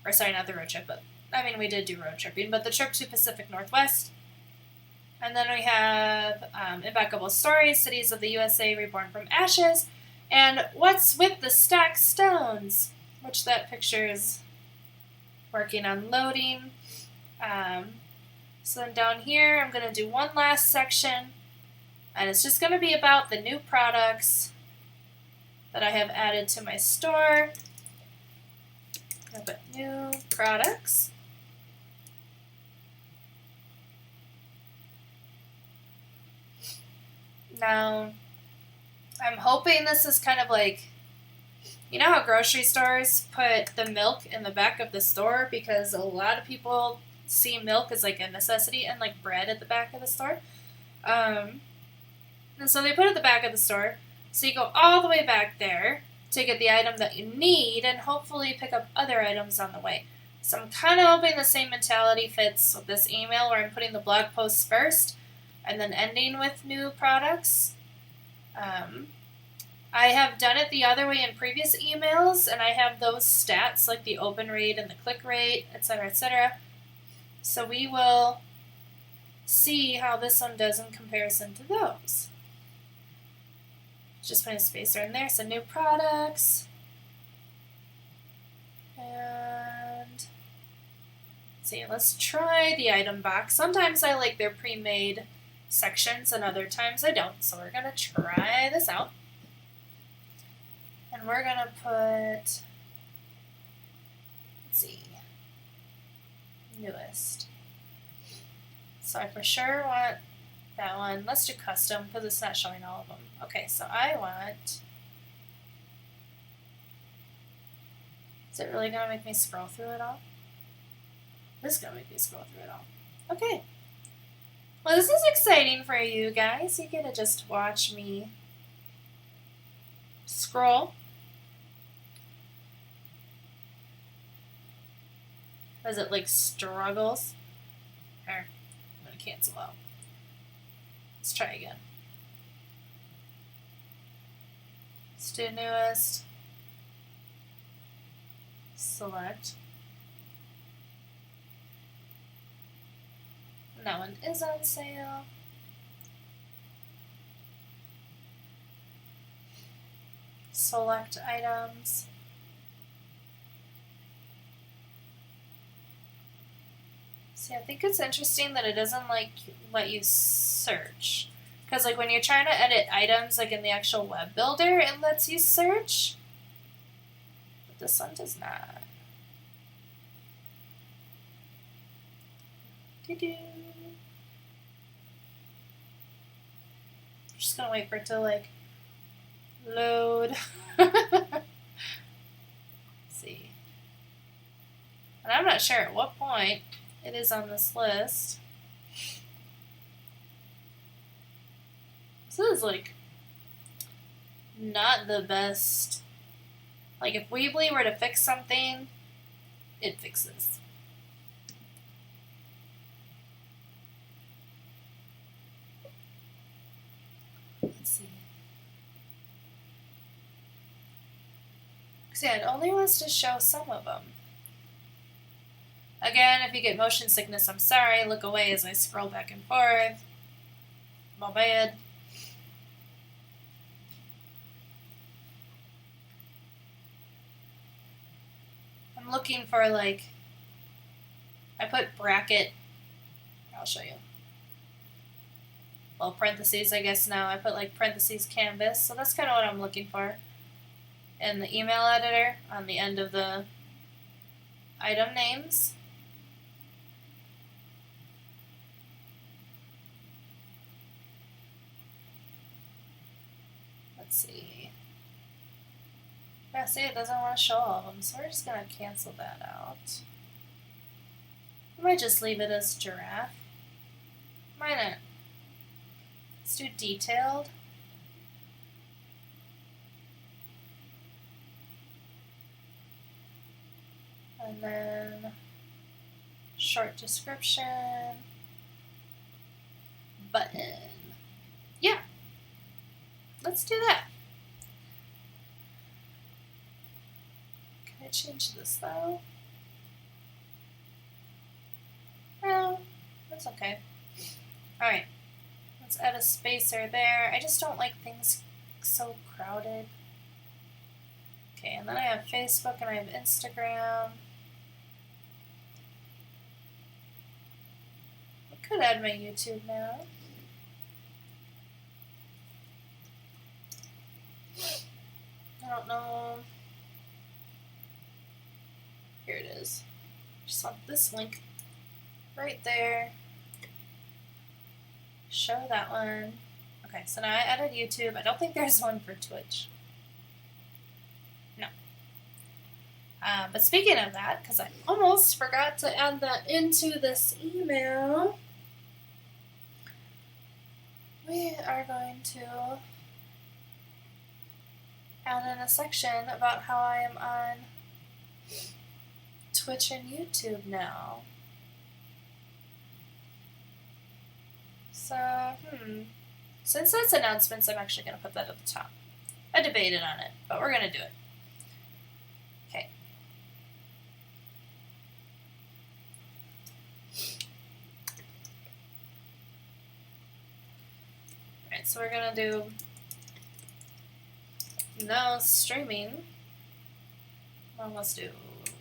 or sorry, not the road trip, but I mean, we did do road tripping, but the trip to Pacific Northwest. And then we have Impeccable Stories, Cities of the USA Reborn from Ashes, and What's with the Stacked Stones? which that picture is working on loading. So then down here, I'm going to do one last section, and it's just going to be about the new products that I have added to my store. I put new products. Now, I'm hoping this is kind of like, you know how grocery stores put the milk in the back of the store because a lot of people see milk as like a necessity and like bread at the back of the store. And so they put it at the back of the store. So you go all the way back there to get the item that you need and hopefully pick up other items on the way. So I'm kind of hoping the same mentality fits with this email where I'm putting the blog posts first and then ending with new products. I have done it the other way in previous emails, and I have those stats like the open rate and the click rate, etc., etc. So we will see how this one does in comparison to those. Just put a spacer in there, so new products. And let's see, let's try the item box. Sometimes I like their pre-made sections and other times I don't, so we're going to try this out. And we're going to put, let's see, newest. So I for sure want that one. Let's do custom because it's not showing all of them. Okay, so I want, is it really going to make me scroll through it all? This is going to make me scroll through it all. Okay. Well, this is exciting for you guys. You get to just watch me scroll. As it like struggles. Here, I'm going to cancel out. Let's try again. Let's do newest. Select. And that one is on sale. Select items. See, I think it's interesting that it doesn't like let you search. Because like when you're trying to edit items like in the actual web builder, it lets you search. But this one does not. Doo-doo. I'm just gonna wait for it to like load. See. And I'm not sure at what point it is on this list. This is like not the best. Like if Weebly were to fix something, it fixes. Let's see. Because yeah, it only wants to show some of them. Again, if you get motion sickness, I'm sorry. Look away as I scroll back and forth. My bad. I'm looking for like, I put bracket, I'll show you. Well, parentheses, I guess now. I put like parentheses canvas. So that's kind of what I'm looking for in the email editor on the end of the item names. Let's see. Yeah, see, it doesn't want to show all of them, so we're just going to cancel that out. I might just leave it as giraffe. Why not? Let's do detailed. And then short description. Button. Yeah. Let's do that. Can I change this though? No, that's okay. Alright. Let's add a spacer there. I just don't like things so crowded. Okay, and then I have Facebook and I have Instagram. I could add my YouTube now. I don't know. Here it is. Just want this link right there. Show that one. Okay, so now I added YouTube. I don't think there's one for Twitch. No. But speaking of that, because I almost forgot to add that into this email, we are going to add in a section about how I am on Twitch and YouTube now. So, since that's announcements, I'm actually going to put that at the top. I debated on it, but we're going to do it. Okay. Alright, so we're going to do no streaming. Well, let's do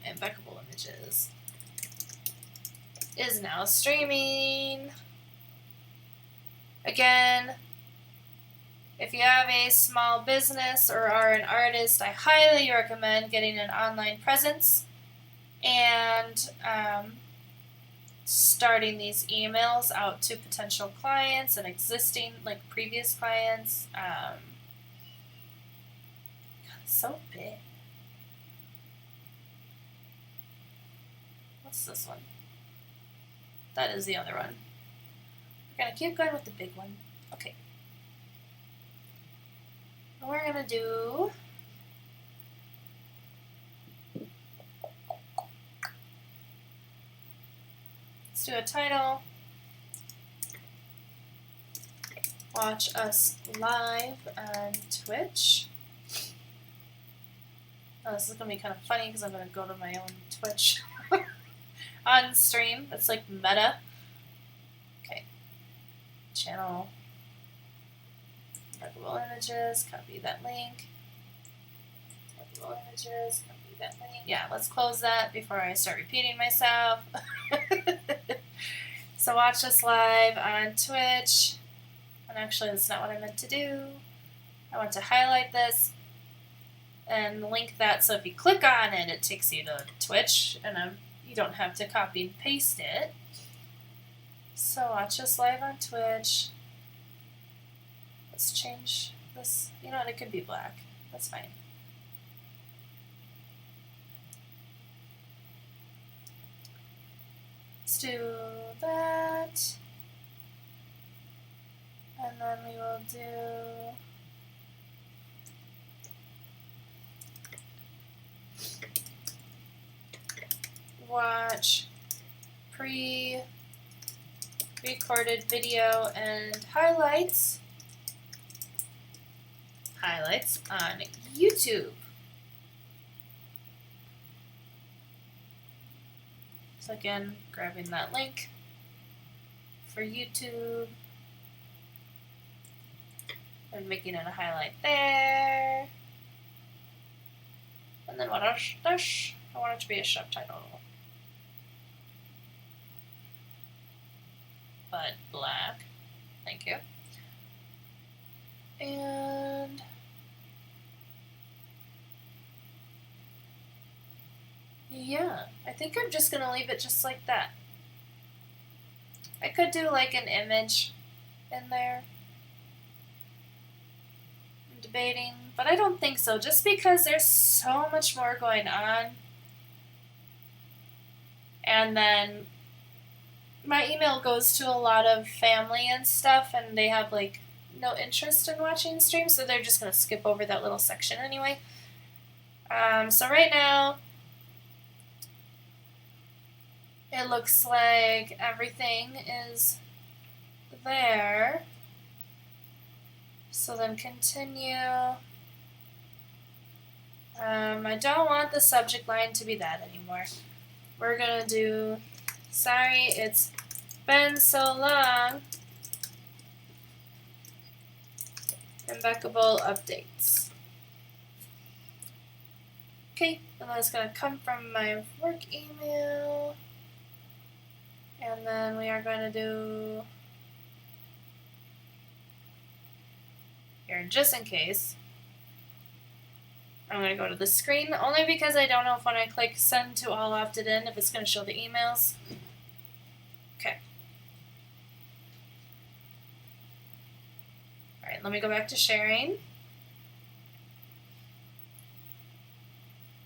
Impeccable Images is now streaming. Again, if you have a small business or are an artist, I highly recommend getting an online presence and starting these emails out to potential clients and existing, like previous clients. God, it's so big. What's this one? That is the other one. We're going to keep going with the big one. Okay. What we're going to do... Let's do a title. Watch us live on Twitch. Oh, this is going to be kind of funny because I'm going to go to my own Twitch on stream. That's like meta. Okay. Channel. Impeccable Images. Copy that link. Impeccable Images. Copy that link. Yeah, let's close that before I start repeating myself. So watch us live on Twitch. And actually, that's not what I meant to do. I want to highlight this and link that, so if you click on it, it takes you to Twitch, and you don't have to copy and paste it. So watch us live on Twitch. Let's change this. You know what? It could be black. That's fine. Let's do that. And then we will do... watch pre-recorded video and highlights on YouTube. So again, grabbing that link for YouTube and making it a highlight there. And then what else? I want it to be a subtitle. But black. Thank you. And yeah, I think I'm just gonna leave it just like that. I could do like an image in there. I'm debating, but I don't think so, just because there's so much more going on. And then my email goes to a lot of family and stuff, and they have like no interest in watching streams, so they're just going to skip over that little section anyway. So right now, it looks like everything is there. So then continue. I don't want the subject line to be that anymore. We're going to do, sorry, it's been so long. Impeccable updates. Okay, and then it's going to come from my work email. And then we are going to do, here, just in case, I'm going to go to the screen, only because I don't know if when I click send to all opted in, if it's going to show the emails. Okay. Alright, let me go back to sharing.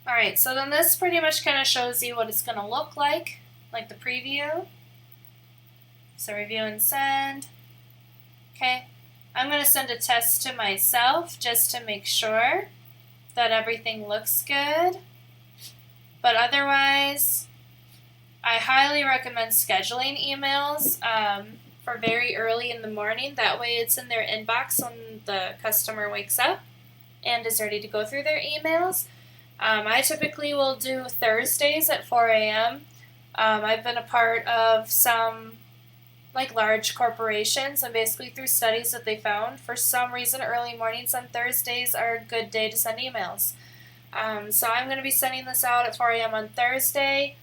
Alright, so then this pretty much kind of shows you what it's going to look like the preview. So review and send. Okay, I'm going to send a test to myself just to make sure that everything looks good. But otherwise, I highly recommend scheduling emails for very early in the morning. That way it's in their inbox when the customer wakes up and is ready to go through their emails. I typically will do Thursdays at 4 a.m. I've been a part of some large corporations, and basically through studies that they found, for some reason early mornings on Thursdays are a good day to send emails. So I'm going to be sending this out at 4 a.m. on Thursday.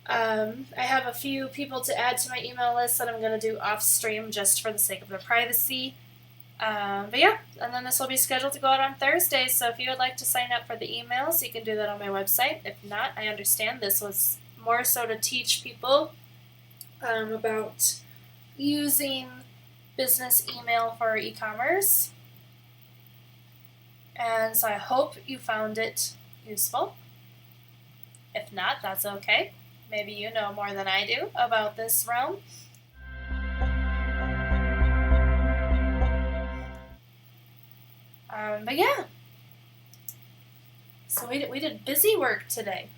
I have a few people to add to my email list that I'm going to do off stream just for the sake of their privacy. But yeah, and then this will be scheduled to go out on Thursday, so if you would like to sign up for the emails, you can do that on my website. If not, I understand. This was more so to teach people about using business email for e-commerce. And so I hope you found it useful. If not, that's okay. Maybe you know more than I do about this realm. But yeah, so we did busy work today.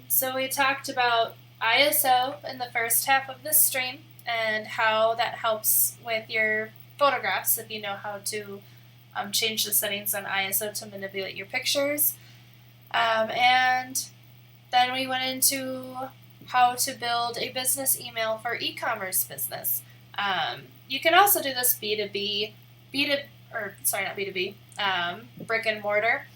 So we talked about ISO in the first half of this stream and how that helps with your photographs if you know how to change the settings on ISO to manipulate your pictures. And then we went into how to build a business email for e-commerce business. You can also do this B2B, brick and mortar.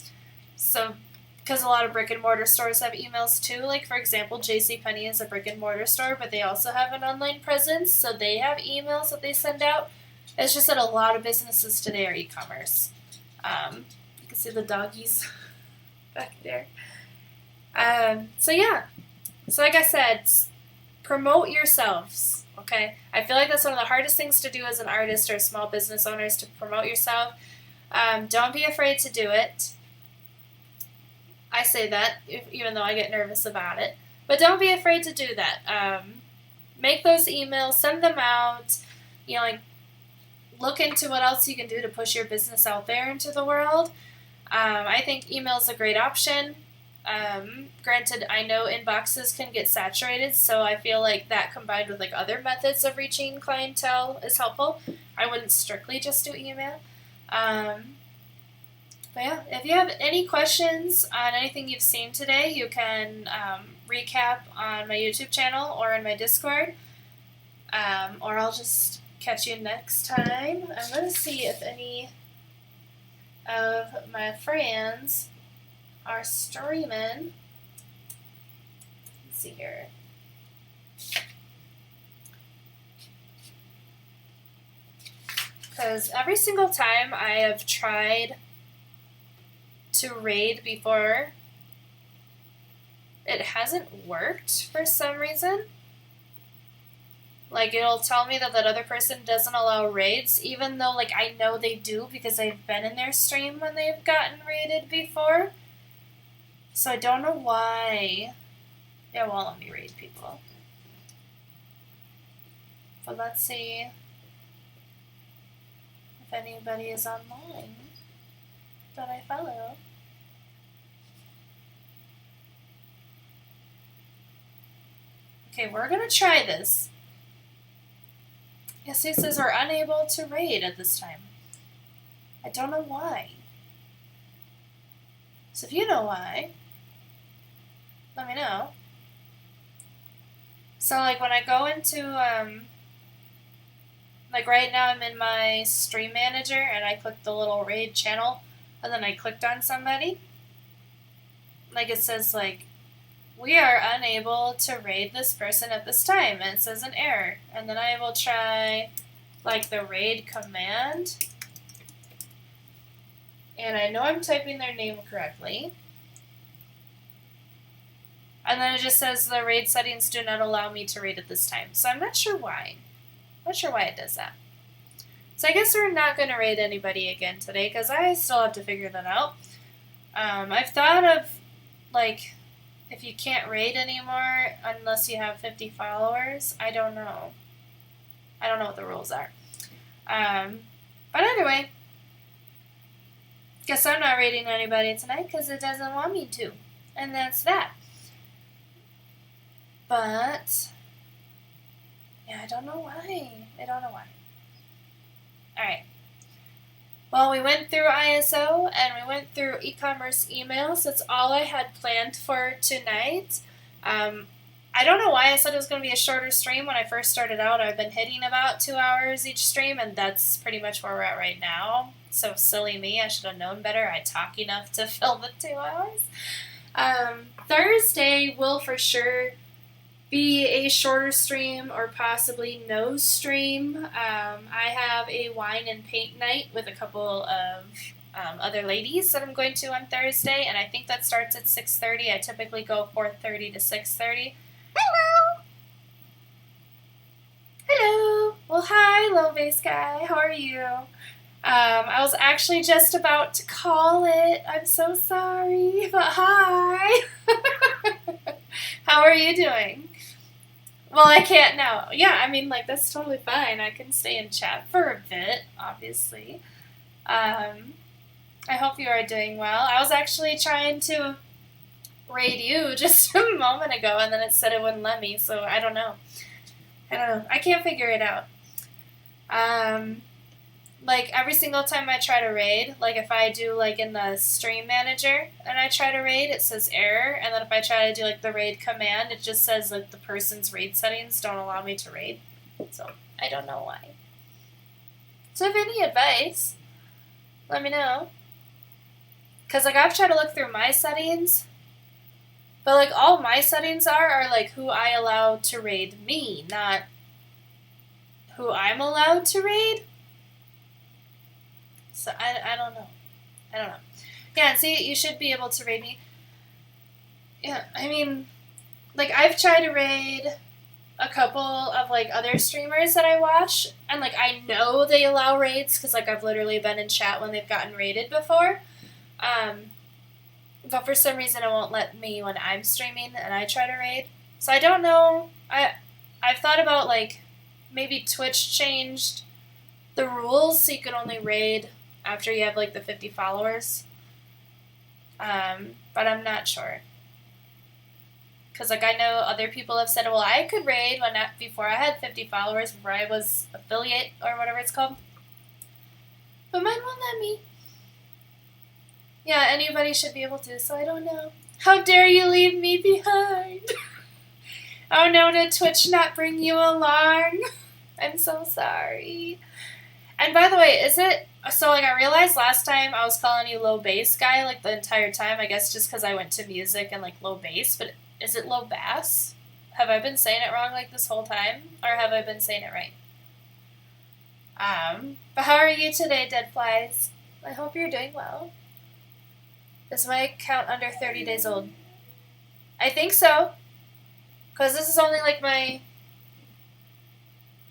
So, because a lot of brick and mortar stores have emails too. Like, for example, JCPenney is a brick and mortar store, but they also have an online presence, so they have emails that they send out. It's just that a lot of businesses today are e-commerce. You can see the doggies back there. So yeah. So like I said, promote yourselves, okay? I feel like that's one of the hardest things to do as an artist or a small business owner is to promote yourself. Don't be afraid to do it. I say that, even though I get nervous about it. But don't be afraid to do that. Make those emails, send them out, look into what else you can do to push your business out there into the world. I think email is a great option. Granted, I know inboxes can get saturated, so I feel like that combined with other methods of reaching clientele is helpful. I wouldn't strictly just do email. But yeah, if you have any questions on anything you've seen today, you can recap on my YouTube channel or in my Discord. Or I'll just catch you next time. I'm going to see if any of my friends are streaming. Let's see here. Because every single time I have tried to raid before, it hasn't worked for some reason. It'll tell me that other person doesn't allow raids, even though, I know they do because I've been in their stream when they've gotten raided before. So I don't know why it won't let me raid people. But let's see if anybody is online that I follow. Okay, we're going to try this. Yes, it says we're unable to raid at this time. I don't know why. So if you know why, let me know. So when I go into, right now I'm in my stream manager and I clicked the little raid channel and then I clicked on somebody. like it says like, we are unable to raid this person at this time, and it says an error. And then I will try like the raid command, and I know I'm typing their name correctly. And then it just says the raid settings do not allow me to raid at this time. So I'm not sure why. Not sure why it does that. So I guess we're not going to raid anybody again today because I still have to figure that out. I've thought of, like, if you can't raid anymore unless you have 50 followers. I don't know. I don't know what the rules are. But anyway, guess I'm not raiding anybody tonight because it doesn't want me to. And that's that. But, yeah, I don't know why. Alright. Well, we went through ISO and we went through e-commerce emails. That's all I had planned for tonight. I don't know why I said it was going to be a shorter stream. When I first started out, I've been hitting about 2 hours each stream, and that's pretty much where we're at right now. So silly me. I should have known better. I talk enough to fill the 2 hours. Thursday will for sure be a shorter stream or possibly no stream. I have a wine and paint night with a couple of other ladies that I'm going to on Thursday, and I think that starts at 6:30. I typically go 4:30 to 6:30. Hello! Hello! Well, hi, low base guy. How are you? I was actually just about to call it. I'm so sorry, but hi! How are you doing? Well, I can't now. Yeah, I mean, like, that's totally fine. I can stay in chat for a bit, obviously. I hope you are doing well. I was actually trying to raid you just a moment ago, and then it said it wouldn't let me, so I don't know. I can't figure it out. Like, every single time I try to raid, like, if I do, like, in the stream manager and I try to raid, it says error. And then if I try to do, like, the raid command, it just says, like, the person's raid settings don't allow me to raid. So, I don't know why. So, if any advice, let me know. Because, like, I've tried to look through my settings, but, like, all my settings are, like, who I allow to raid me, not who I'm allowed to raid. So, I don't know. Yeah, and see, you should be able to raid me. Yeah, I mean, like, I've tried to raid a couple of, like, other streamers that I watch, and, like, I know they allow raids, because, like, I've literally been in chat when they've gotten raided before. But for some reason it won't let me when I'm streaming and I try to raid. So I don't know. I've thought about, like, maybe Twitch changed the rules so you can only raid after you have, like, the 50 followers. But I'm not sure. Because, like, I know other people have said, well, I could raid before I had 50 followers, before I was affiliate or whatever it's called. But mine won't let me. Yeah, anybody should be able to, so I don't know. How dare you leave me behind? Oh no, did Twitch not bring you along? I'm so sorry. And by the way, is it... So, like, I realized last time I was calling you low bass guy, like, the entire time. I guess just because I went to music and, like, low bass. But is it low bass? Have I been saying it wrong, like, this whole time? Or have I been saying it right? But how are you today, Dead Flies? I hope you're doing well. Is my account under 30 days old? I think so. Because this is only, like, my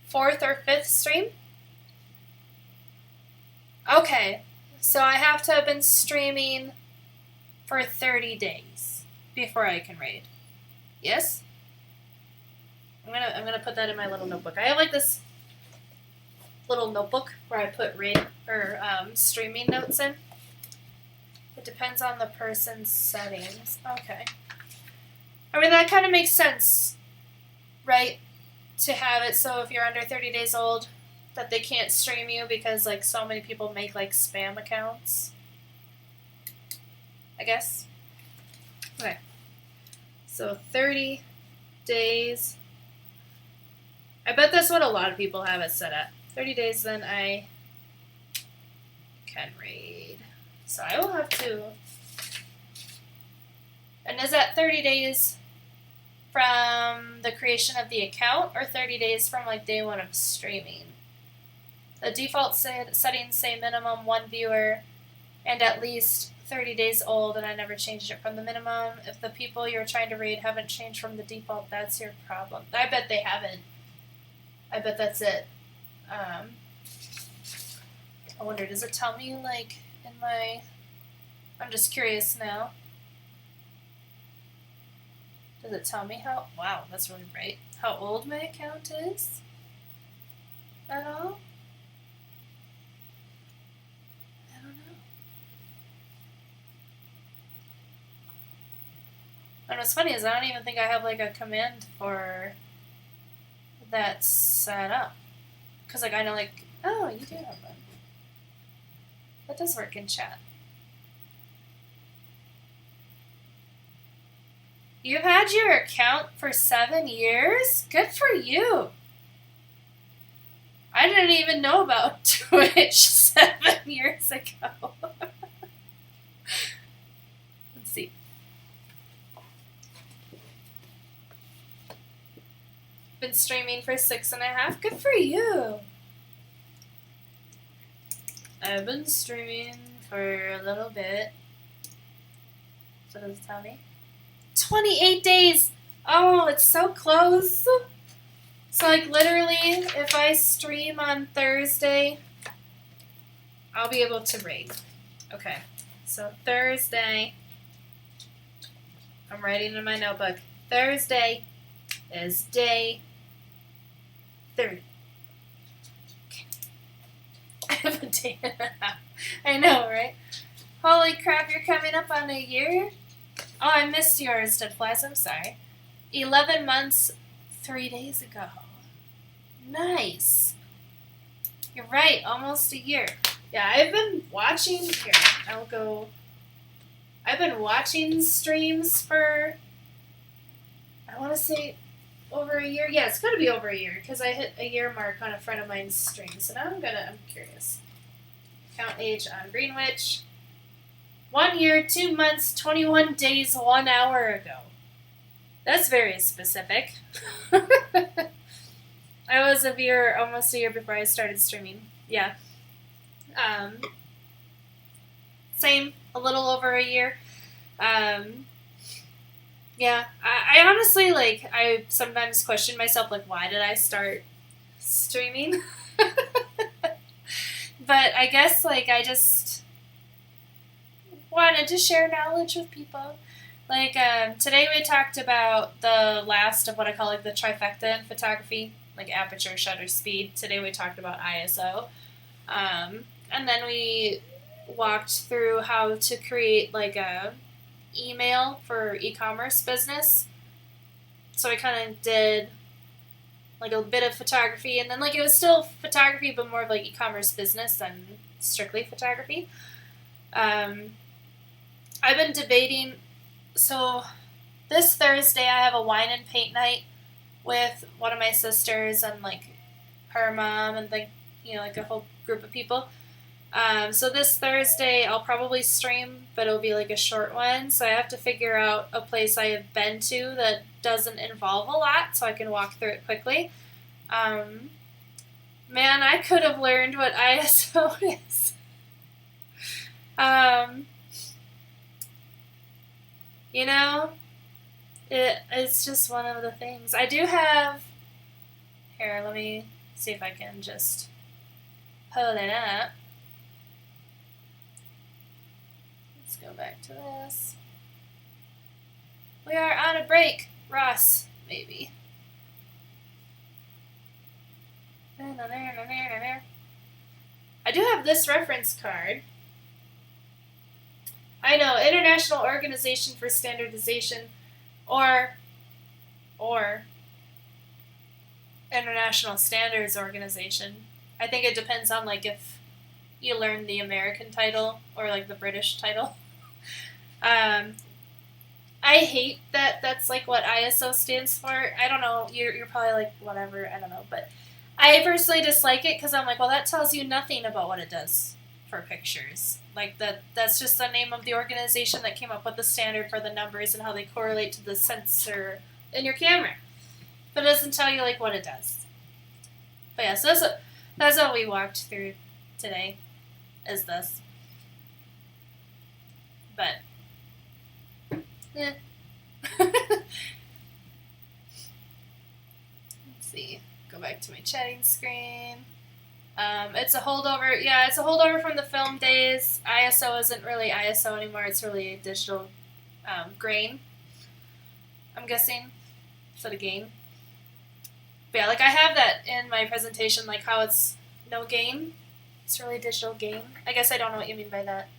4th or 5th stream. Okay, so I have to have been streaming for 30 days before I can raid. Yes? I'm gonna put that in my little notebook. I have, like, this little notebook where I put raid or streaming notes in. It depends on the person's settings. Okay. I mean, that kind of makes sense, right? To have it so if you're under 30 days old, that they can't stream you because, like, so many people make, like, spam accounts. I guess. Okay. So 30 days. I bet that's what a lot of people have it set at. 30 days, then I can raid. So I will have to Is that 30 days from the creation of the account or 30 days from like day one of streaming? The default settings say minimum 1 viewer and at least 30 days old, and I never changed it from the minimum. If the people you're trying to raid haven't changed from the default, that's your problem. I bet they haven't. I bet that's it. I wonder, does it tell me, like, in my... I'm just curious now. Does it tell me how... Wow, that's really bright. How old my account is? At all? I don't know. And what's funny is I don't even think I have, like, a command for that set up. Because, like, I know, like, oh, you do have one. That does work in chat. You've had your account for 7 years? Good for you. I didn't even know about Twitch 7 years ago. Let's see. Been streaming for 6.5. Good for you. I've been streaming for a little bit. So does it tell me? 28 days! Oh, it's so close. So, like, literally, if I stream on Thursday, I'll be able to raid. Okay. So, Thursday, I'm writing in my notebook. Thursday is day 30. Okay. I have a day and a half. I know, right? Holy crap, you're coming up on a year? Oh, I missed yours, Dead Flies. I'm sorry. 11 months, 3 days ago. Nice. You're right, almost a year. Yeah, I've been watching... Here, I'll go... I've been watching streams for... I want to say over a year. Yeah, it's got to be over a year, because I hit a year mark on a friend of mine's stream. So now I'm curious. Count age on Green Witch. 1 year, 2 months, 21 days, 1 hour ago. That's very specific. I was a viewer almost a year before I started streaming. Yeah. Same, a little over a year. Yeah, I honestly, like, I sometimes question myself, like, why did I start streaming? But I guess, like, I just wanted to share knowledge with people. Like, today we talked about the last of what I call, like, the trifecta in photography, like aperture, shutter speed. Today we talked about ISO. And then we walked through how to create, like, a email for e-commerce business. So I kind of did, like, a bit of photography, and then, like, it was still photography, but more of, like, e-commerce business than strictly photography. I've been debating... So, this Thursday I have a wine and paint night with one of my sisters and, like, her mom and, like, you know, like, a whole group of people. So this Thursday I'll probably stream, but it'll be, like, a short one. So I have to figure out a place I have been to that doesn't involve a lot so I can walk through it quickly. Man, I could have learned what ISO is. You know, it's just one of the things. I do have... Here, let me see if I can just pull it up. Let's go back to this. We are on a break, Ross, maybe. I do have this reference card. I know, International Organization for Standardization, or International Standards Organization. I think it depends on, like, if you learn the American title or, like, the British title. I hate that that's, like, what ISO stands for. I don't know, you're probably like, whatever, I don't know, but I personally dislike it because I'm like, well, that tells you nothing about what it does for pictures. Like that's just the name of the organization that came up with the standard for the numbers and how they correlate to the sensor in your camera. But it doesn't tell you like what it does. But yeah, so that's what we walked through today, is this. But yeah. Let's see. Go back to my chatting screen. It's a holdover. Yeah, it's a holdover from the film days. ISO isn't really ISO anymore. It's really digital grain. I'm guessing instead of gain. But yeah, like I have that in my presentation, like how it's no gain. It's really digital gain. I guess I don't know what you mean by that.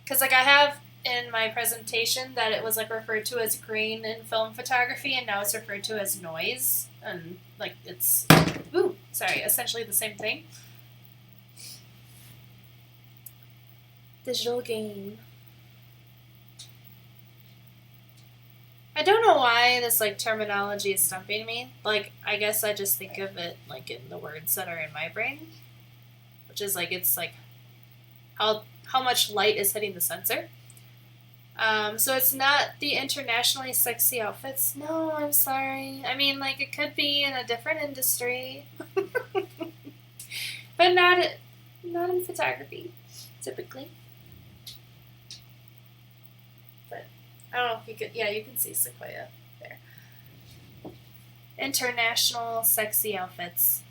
Because like I have in my presentation that it was like referred to as grain in film photography, and now it's referred to as noise, and like it's essentially the same thing. Digital gain. I don't know why this like terminology is stumping me. Like I guess I just think of it like in the words that are in my brain, which is like it's like how much light is hitting the sensor. So it's not the internationally sexy outfits. No, I'm sorry. I mean, like, it could be in a different industry. But not in photography, typically. But, I don't know if you could, yeah, you can see Sequoia there. International sexy outfits.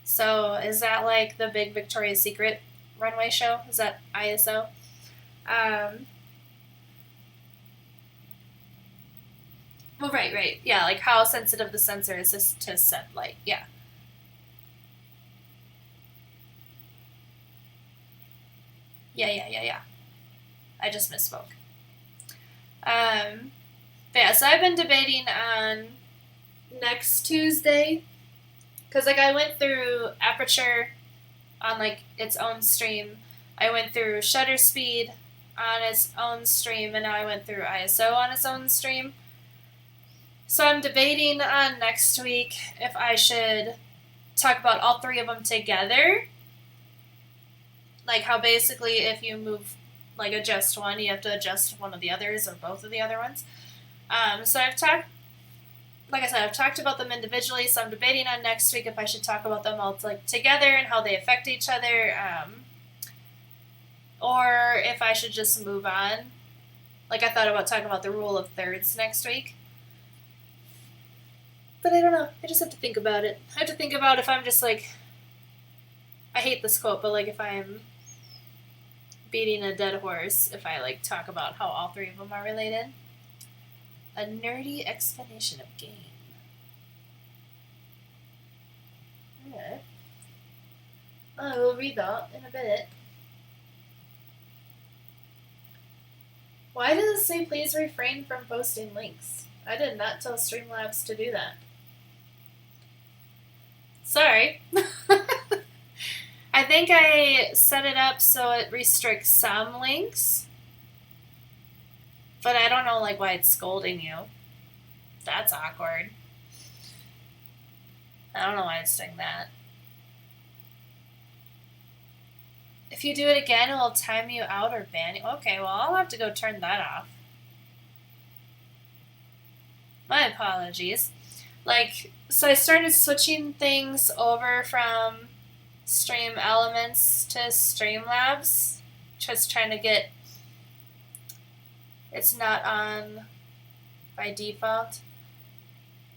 So, is that like the big Victoria's Secret runway show? Is that ISO? Well, right. Yeah, like how sensitive the sensor is to set light. Yeah. Yeah. I just misspoke. But yeah, so I've been debating on next Tuesday, because like I went through Aperture on like its own stream. I went through shutter speed on its own stream, and now I went through ISO on its own stream. So I'm debating on next week if I should talk about all three of them together. Like how basically if you move, like adjust one, you have to adjust one of the others or both of the other ones. So I've talked about them individually, so I'm debating on next week if I should talk about them all like together and how they affect each other. Or if I should just move on. Like, I thought about talking about the rule of thirds next week. But I don't know. I just have to think about it. I have to think about if I'm just like... I hate this quote, but like if I'm beating a dead horse, if I like talk about how all three of them are related. A nerdy explanation of game. Okay. I will read that in a bit. Why does it say please refrain from posting links? I did not tell Streamlabs to do that. Sorry. I think I set it up so it restricts some links. But I don't know like why it's scolding you. That's awkward. I don't know why it's doing that. If you do it again, it will time you out or ban you. Okay, well, I'll have to go turn that off. My apologies. Like, so I started switching things over from Stream Elements to Streamlabs. Just trying to get... It's not on by default.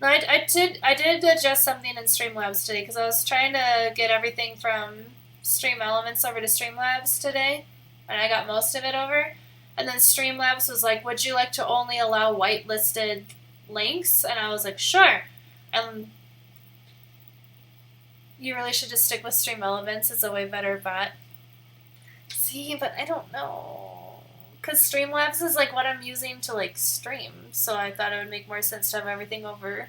No, I did adjust something in Streamlabs today because I was trying to get everything from Stream Elements over to Streamlabs today, and I got most of it over. And then Streamlabs was like, would you like to only allow whitelisted links? And I was like, sure. And you really should just stick with Stream Elements. It's a way better bot. See, but I don't know. Because Streamlabs is like what I'm using to like stream. So I thought it would make more sense to have everything over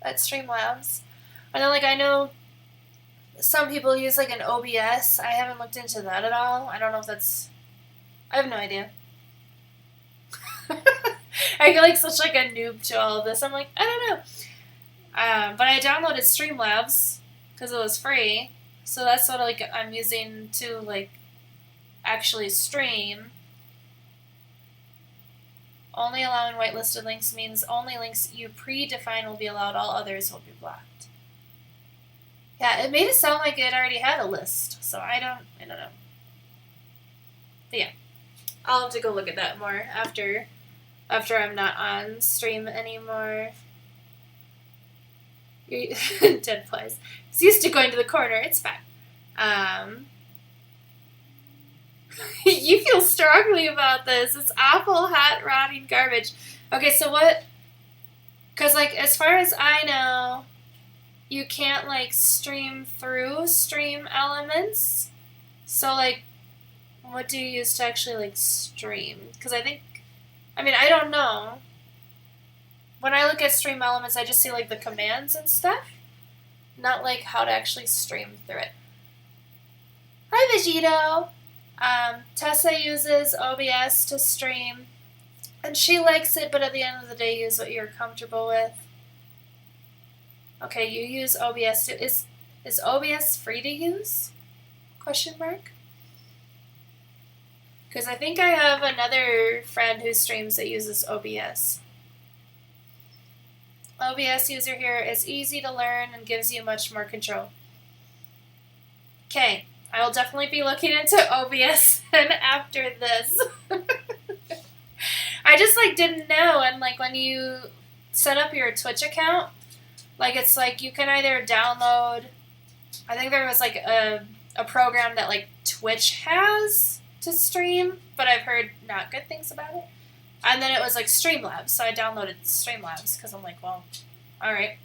at Streamlabs. And then like I know some people use like an OBS. I haven't looked into that at all. I don't know if that's... I have no idea. I feel like such like a noob to all of this. I'm like, I don't know. But I downloaded Streamlabs because it was free. So that's what like I'm using to like actually stream. Only allowing whitelisted links means only links you predefine will be allowed, all others will be blocked. Yeah, it made it sound like it already had a list, so I don't know. But yeah, I'll have to go look at that more after I'm not on stream anymore. Dead flies. He's used to going to the corner. It's fine. You feel strongly about this. It's awful, hot, rotting garbage. Okay, so what? Because, like, as far as I know, you can't, like, stream through Stream Elements. So, like, what do you use to actually, like, stream? Because I don't know. When I look at Stream Elements, I just see, like, the commands and stuff. Not, like, how to actually stream through it. Hi, Vegito! Tessa uses OBS to stream, and she likes it, but at the end of the day, use what you're comfortable with. Okay, you use OBS too. Is OBS free to use? Question mark. Because I think I have another friend who streams that uses OBS. OBS user here is easy to learn and gives you much more control. Okay. I will definitely be looking into OBS and after this. I just like didn't know, and like when you set up your Twitch account, like it's like you can either download, I think there was like a program that like Twitch has to stream, but I've heard not good things about it. And then it was like Streamlabs, so I downloaded Streamlabs because I'm like, well, all right.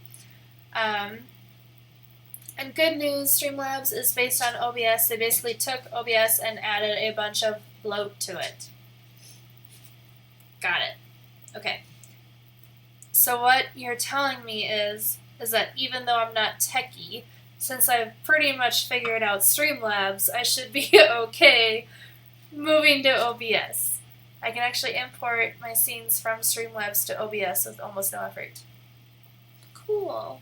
And good news, Streamlabs is based on OBS. They basically took OBS and added a bunch of bloat to it. Got it. Okay. So what you're telling me is that even though I'm not techie, since I've pretty much figured out Streamlabs, I should be okay moving to OBS. I can actually import my scenes from Streamlabs to OBS with almost no effort. Cool.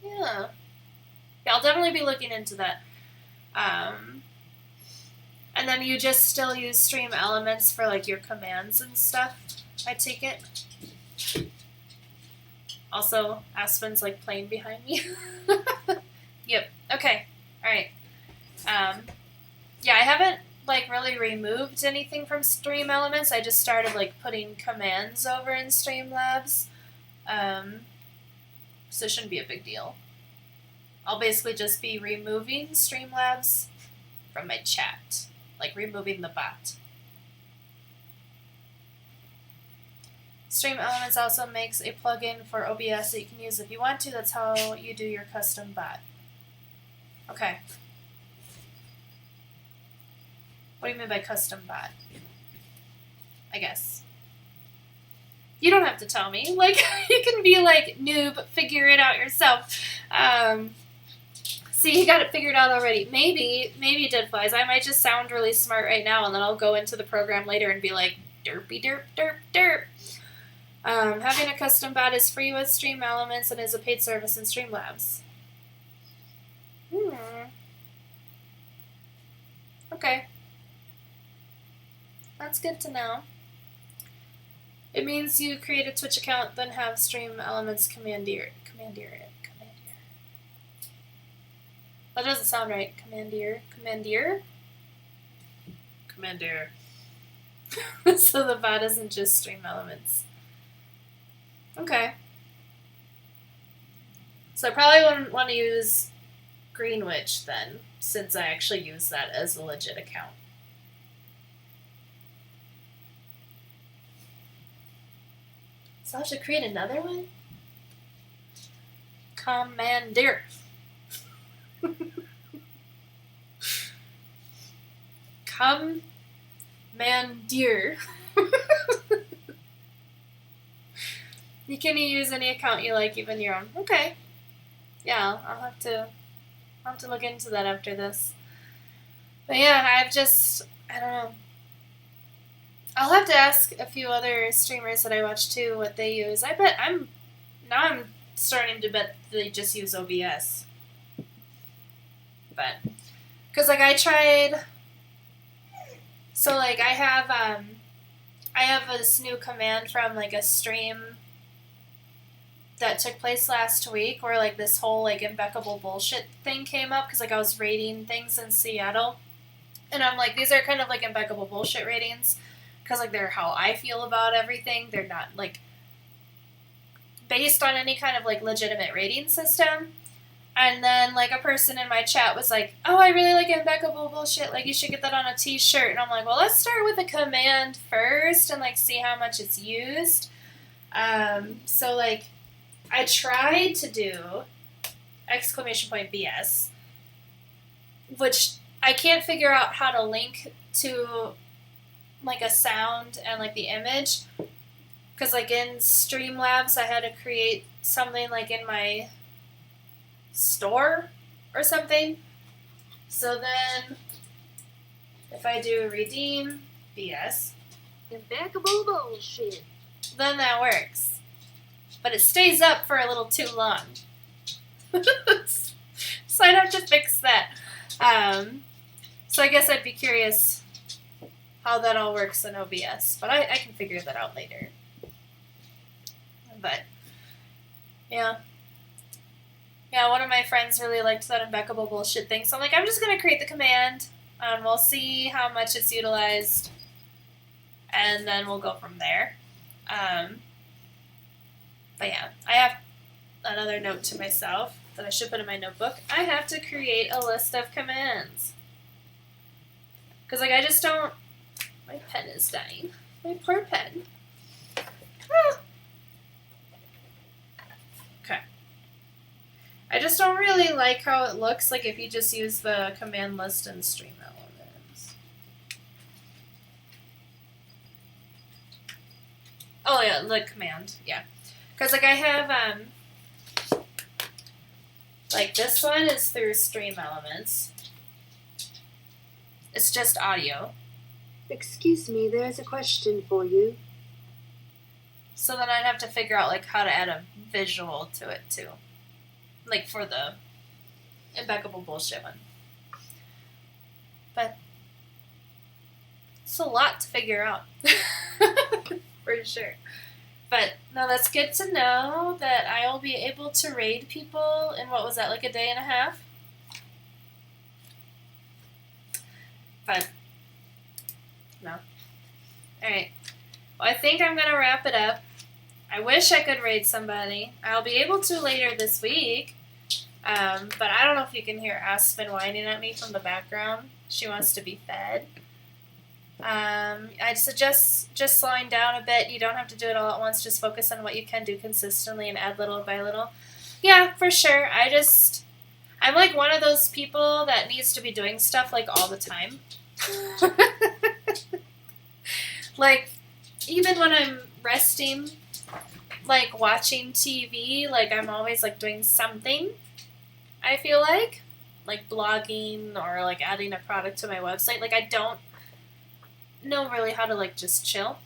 Yeah, I'll definitely be looking into that. And then you just still use Stream Elements for like your commands and stuff, I take it. Also, Aspen's like playing behind me. Yep. Okay. All right. Yeah, I haven't like really removed anything from Stream Elements. I just started like putting commands over in Streamlabs. So it shouldn't be a big deal. I'll basically just be removing Streamlabs from my chat. Like removing the bot. Stream Elements also makes a plugin for OBS that you can use if you want to. That's how you do your custom bot. Okay. What do you mean by custom bot? I guess. You don't have to tell me. Like, you can be like, noob, figure it out yourself. See, you got it figured out already. Maybe Dead Flies. I might just sound really smart right now, and then I'll go into the program later and be like, derpy derp derp derp. Having a custom bot is free with Stream Elements and is a paid service in Streamlabs. Okay. That's good to know. It means you create a Twitch account, then have Stream Elements commandeer. That doesn't sound right. Commandeer. So the bot isn't just Stream Elements. Okay. So I probably wouldn't want to use Greenwich then, since I actually use that as a legit account. So I have to create another one? Commandeer. Commandeer. You can use any account you like, even your own. Okay. Yeah, I'll have to look into that after this. But yeah, I don't know. I'll have to ask a few other streamers that I watch too what they use. I bet I'm Now I'm starting to bet they just use OBS. But, because, like, I tried, so, like, I have this new command from, like, a stream that took place last week where, like, this whole, like, impeccable bullshit thing came up, because, like, I was rating things in Seattle, and I'm like, these are kind of, like, impeccable bullshit ratings, because, like, they're how I feel about everything. They're not, like, based on any kind of, like, legitimate rating system. And then, like, a person in my chat was like, oh, I really like impeccable bullshit, like, you should get that on a t-shirt. And I'm like, well, let's start with a command first and, like, see how much it's used. So, like, I tried to do !BS, which I can't figure out how to link to, like, a sound and, like, the image. Because, like, in Streamlabs, I had to create something, like, in my store or something. So then, if I do redeem BS, impeccable bullshit, then that works. But it stays up for a little too long. So I'd have to fix that. So I guess I'd be curious how that all works in OBS. But I can figure that out later. But, yeah. Yeah, one of my friends really liked that impeccable bullshit thing. So I'm like, I'm just going to create the command. And we'll see how much it's utilized. And then we'll go from there. But yeah, I have another note to myself that I should put in my notebook. I have to create a list of commands. Because, like, I just don't... My pen is dying. My poor pen. Ah. Okay. I just don't really like how it looks, like, if you just use the command list and stream elements. Oh, yeah, the command, yeah. Because, like, I have, like, this one is through stream elements. It's just audio. Excuse me, there's a question for you. So then I'd have to figure out, like, how to add a visual to it, too. Like, for the impeccable bullshit one. But it's a lot to figure out. For sure. But, no, that's good to know that I will be able to raid people in, what was that, like a day and a half? But, no. Alright. Well, I think I'm going to wrap it up. I wish I could raid somebody. I'll be able to later this week. But I don't know if you can hear Aspen whining at me from the background. She wants to be fed. I'd suggest just slowing down a bit. You don't have to do it all at once. Just focus on what you can do consistently and add little by little. Yeah, for sure. I'm like one of those people that needs to be doing stuff like all the time. Like, even when I'm resting, like watching TV, like I'm always like doing something, I feel like blogging or like adding a product to my website. Like I don't know really how to like just chill.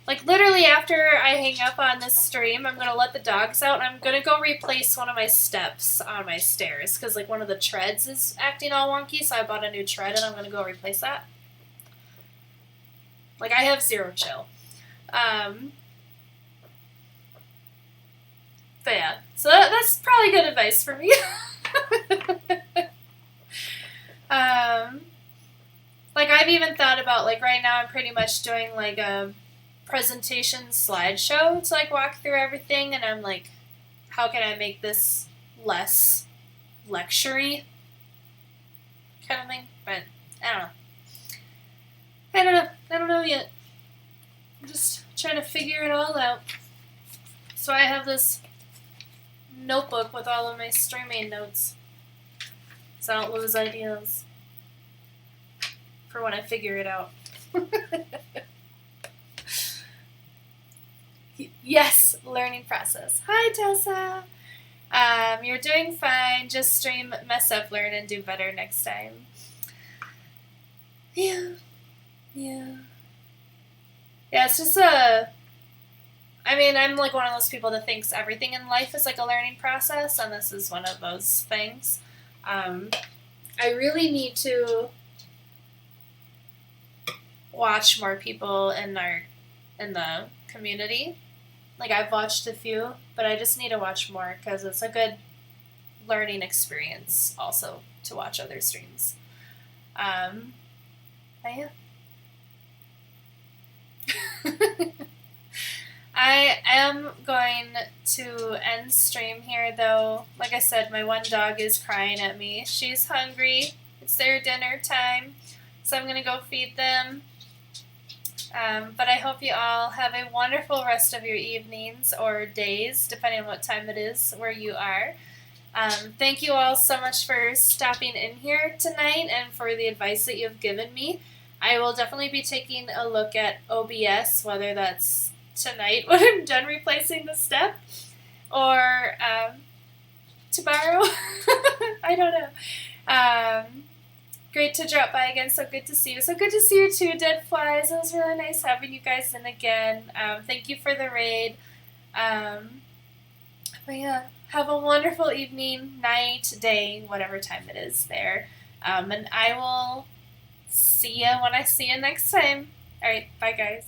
Like literally after I hang up on this stream, I'm going to let the dogs out and I'm going to go replace one of my steps on my stairs because like one of the treads is acting all wonky, so I bought a new tread and I'm going to go replace that. Like I have zero chill. But yeah, so that's probably good advice for me. Like I've even thought about like right now I'm pretty much doing like a presentation slideshow to like walk through everything, and I'm like, how can I make this less lecture-y kind of thing? But I don't know yet. I'm just trying to figure it all out. So I have this notebook with all of my streaming notes, so I don't lose ideas for when I figure it out. Yes, learning process. Hi, Tessa. You're doing fine. Just stream, mess up, learn, and do better next time. Yeah, it's just I mean, I'm like one of those people that thinks everything in life is like a learning process, and this is one of those things. Um, I really need to watch more people in the community. Like I've watched a few, but I just need to watch more because it's a good learning experience also to watch other streams. Um, I I am going to end stream here though. Like I said, my one dog is crying at me. She's hungry. It's their dinner time, so I'm gonna go feed them. But I hope you all have a wonderful rest of your evenings or days, depending on what time it is where you are. Thank you all so much for stopping in here tonight and for the advice that you've given me. I will definitely be taking a look at OBS, whether that's tonight when I'm done replacing the step or tomorrow. I don't know. Great to drop by again. So good to see you. So good to see you too, Dead Flies. It was really nice having you guys in again. Thank you for the raid. But yeah, have a wonderful evening, night, day, whatever time it is there. And I will see you when I see you next time. All right, bye guys.